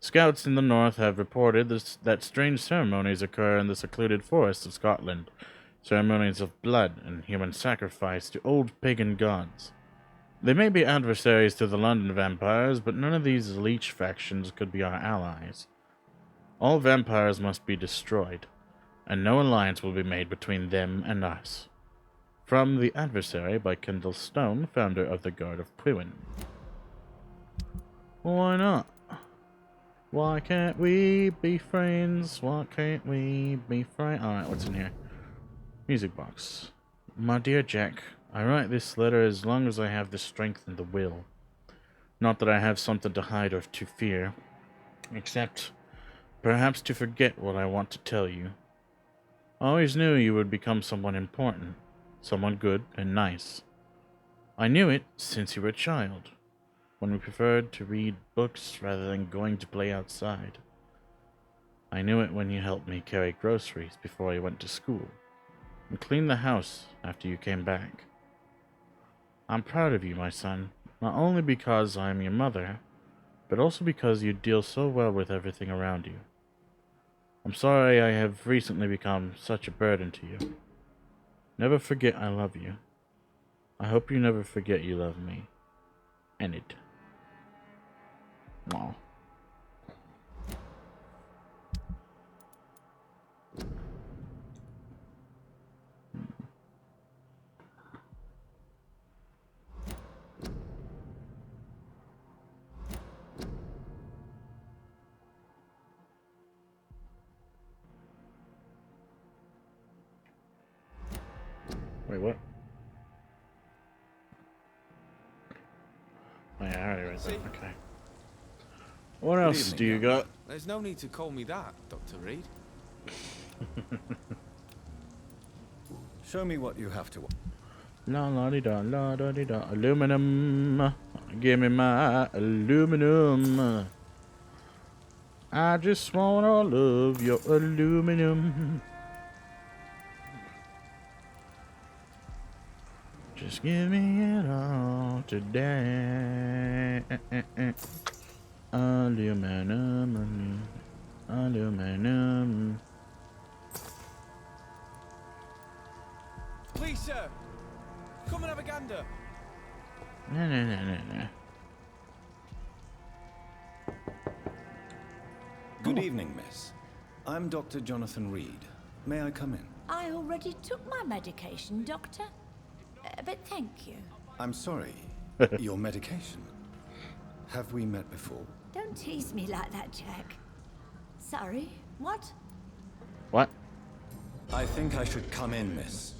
Scouts in the north have reported that strange ceremonies occur in the secluded forests of Scotland. Ceremonies of blood and human sacrifice to old pagan gods. They may be adversaries to the London vampires, but none of these leech factions could be our allies. All vampires must be destroyed, and no alliance will be made between them and us. From The Adversary by Kendall Stone, founder of the Guard of Pwywin. Why not? Why can't we be friends? Why can't we be friends? Alright, what's in here? Music box. My dear Jack, I write this letter as long as I have the strength and the will. Not that I have something to hide or to fear, except perhaps to forget what I want to tell you. I always knew you would become someone important, someone good and nice. I knew it since you were a child, when we preferred to read books rather than going to play outside. I knew it when you helped me carry groceries before I went to school, and clean the house after you came back. I'm proud of you, my son, not only because I am your mother, but also because you deal so well with everything around you. I'm sorry I have recently become such a burden to you. Never forget I love you. I hope you never forget you love me. Enid. Aw. Wait, what? Oh, yeah, I already read that. Okay. What Good else evening, do you young got? man. There's no need to call me that, Dr. Reed. Show me what you have to. La la di da la da di da. Aluminum. Give me my aluminum. I just want all of your aluminum. Just give me it all today. Aluminum. Aluminum. Please, sir. Come and have a gander. No. Good evening, miss. I'm Dr. Jonathan Reed. May I come in? I already took my medication, Doctor. But thank you. I'm sorry. Your medication. Have we met before? Don't tease me like that, Jack. Sorry, what? What? I think I should come in, miss.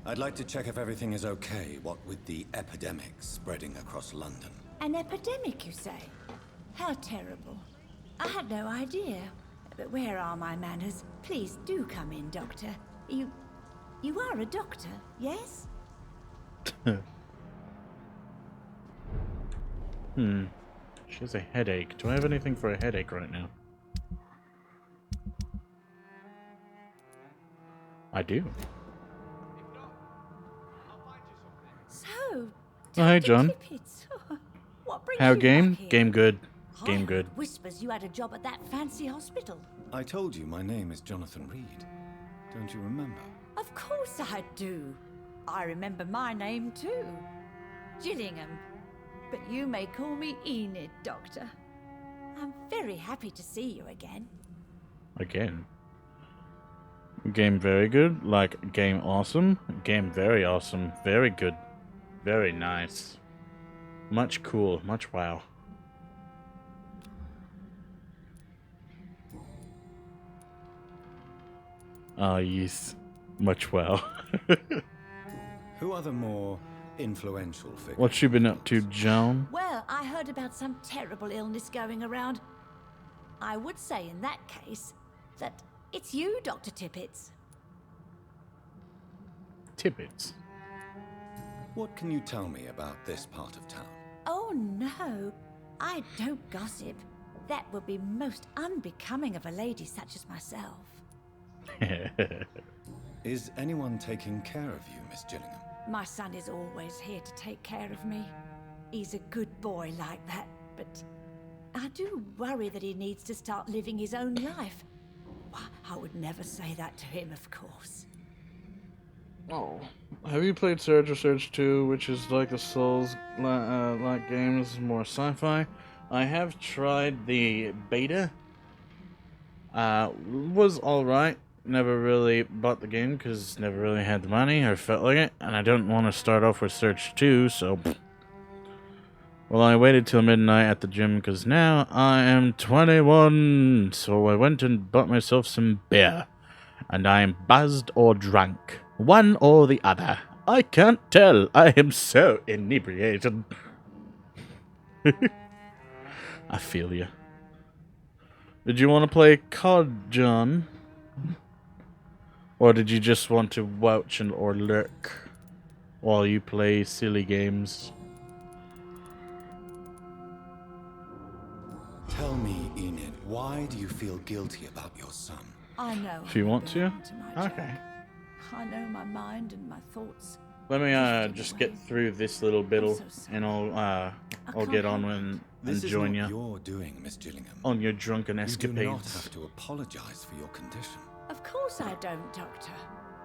I'd like to check if everything is okay, what with the epidemic spreading across London. An epidemic, you say? How terrible. I had no idea. But where are my manners? Please do come in, Doctor. You are a doctor, yes? She has a headache. Do I have anything for a headache right now? I do. So, Oh, hey, John. Tippets. What brings How you game? back here? Game good. I Game heard good. whispers you had a job at that fancy hospital. I told you my name is Jonathan Reed. Don't you remember? Of course I do. I remember my name too. Gillingham. But you may call me Enid, Doctor. I'm very happy to see you again. Again. Game very good. Like, game awesome. Game very awesome. Very good. Very nice. Much cool. Much wow. Ah, yes. Much wow. Who are the more influential figure. What you been up to, Joan? Well, I heard about some terrible illness going around. I would say in that case that it's you, Dr. Tippets. Tippets? What can you tell me about this part of town? Oh no, I don't gossip. That would be most unbecoming of a lady such as myself. Is anyone taking care of you, Miss Gillingham? My son is always here to take care of me. He's a good boy like that, but I do worry that he needs to start living his own life. Why, I would never say that to him, of course. Oh. Have you played Surge or Surge 2, which is like the Souls-like games, more sci-fi? I have tried the beta. Was alright. Never really bought the game because never really had the money or felt like it, and I don't want to start off with Surge 2, so... Well, I waited till midnight at the gym because now I am 21, so I went and bought myself some beer. And I am buzzed or drunk. One or the other. I can't tell. I am so inebriated. I feel you. Did you want to play COD, John? Or did you just want to watch and or lurk while you play silly games? Tell me, Enid, why do you feel guilty about your son? I know. If you want to? Okay. I know my mind and my thoughts. Let me just get through this little bit, and I'll get on and join you. This is not your doing, Miss Gillingham. On your drunken You escapades. do not have to apologize for your condition. Of course I don't, Doctor.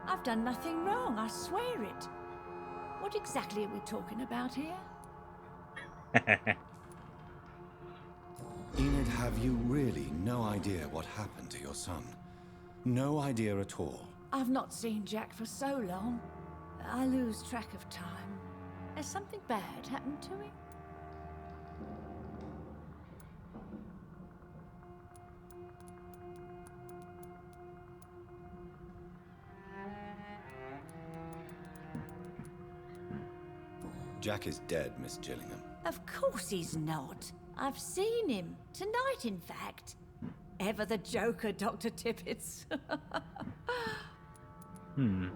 I've done nothing wrong, I swear it. What exactly are we talking about here? Enid, have you really no idea what happened to your son? No idea at all. I've not seen Jack for so long. I lose track of time. Has something bad happened to him? Jack is dead, Miss Gillingham. Of course he's not. I've seen him. Tonight, in fact. Ever the Joker, Dr. Tippets. Don't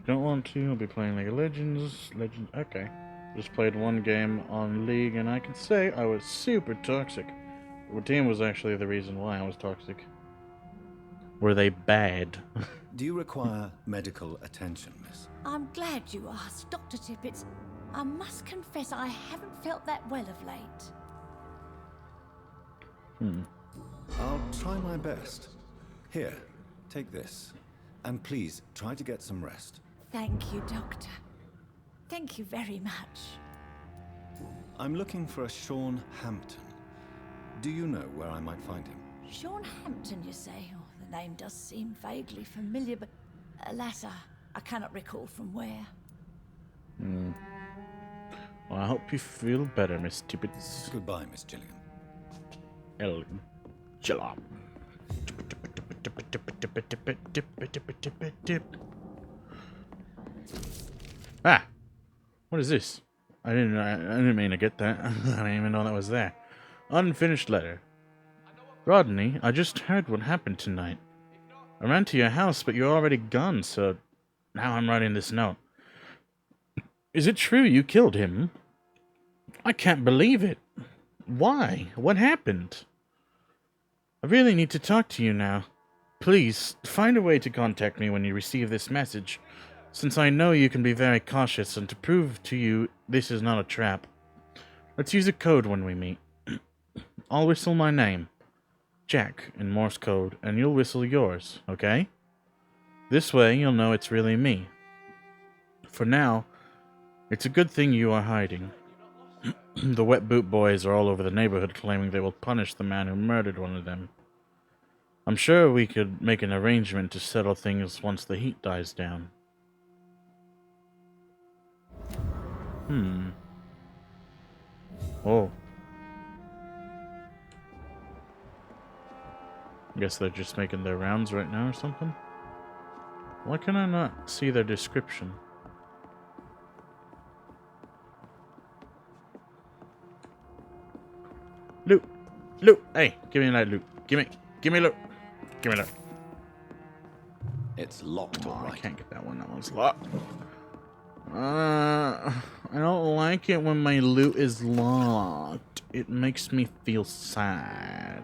want to. I'll be playing League of Legends. Okay. Just played one game on League, and I can say I was super toxic. The team was actually the reason why I was toxic. Were they bad? Do you require medical attention, miss? I'm glad you asked, Dr. Tippets. I must confess I haven't felt that well of late. I'll try my best. Here, take this. And please, try to get some rest. Thank you, Doctor. Thank you very much. I'm looking for a Sean Hampton. Do you know where I might find him? Sean Hampton, you say? Oh, the name does seem vaguely familiar, but alas, I cannot recall from where. Well, I hope you feel better, Miss Tippets. Goodbye, Miss Gillingham. Gillingham. Ah! What is this? I didn't mean to get that. I didn't even know that was there. Unfinished letter. Rodney, I just heard what happened tonight. I ran to your house, but you're already gone, so now I'm writing this note. Is it true you killed him? I can't believe it. Why? What happened? I really need to talk to you now. Please, find a way to contact me when you receive this message, since I know you can be very cautious, and to prove to you this is not a trap. Let's use a code when we meet. I'll whistle my name, Jack, in Morse code, and you'll whistle yours, okay? This way you'll know it's really me. For now, it's a good thing you are hiding. The Wet Boot Boys are all over the neighborhood claiming they will punish the man who murdered one of them. I'm sure we could make an arrangement to settle things once the heat dies down. Oh. Guess they're just making their rounds right now or something? Why can I not see their description? Loot! Loot! Hey, give me that loot. Give me loot. Give me loot. It's locked, all right. I can't get that one. That one's locked. I don't like it when my loot is locked. It makes me feel sad.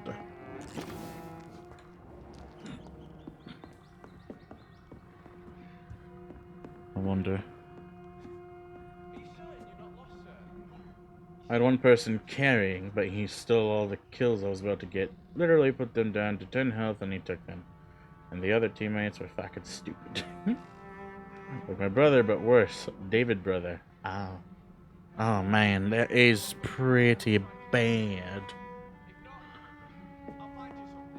I wonder. I had one person carrying, but he stole all the kills I was about to get. Literally put them down to 10 health and he took them. And the other teammates were fucking stupid. Like my brother, but worse. David brother. Oh. Oh man, that is pretty bad.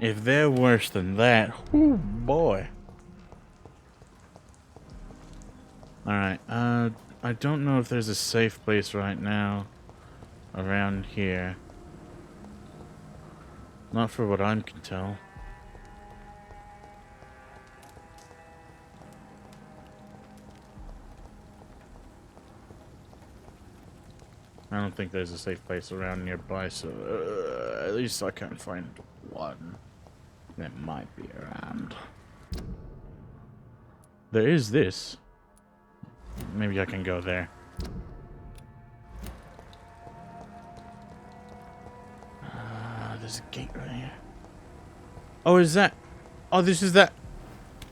If they're worse than that, whoo boy. Alright, I don't know if there's a safe place right now around here. Not for what I can tell. I don't think there's a safe place around nearby, so at least I can't find one that might be around. There is this. Maybe I can go there. There's a gate right here. Oh, is that? Oh, this is that.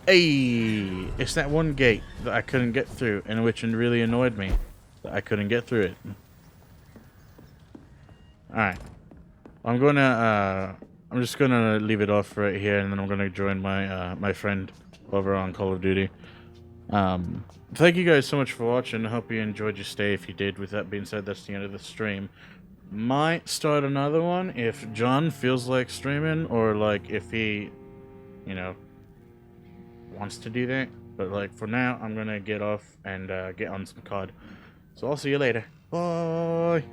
Hey, it's that one gate that I couldn't get through, and which really annoyed me that I couldn't get through it. Alright. I'm just gonna leave it off right here, and then I'm gonna join my my friend over on Call of Duty. Thank you guys so much for watching. I hope you enjoyed your stay. If you did, with that being said, that's the end of the stream. Might start another one if John feels like streaming, or like if he, you know, wants to do that. But like for now, I'm gonna get off and get on some COD. So I'll see you later. Bye.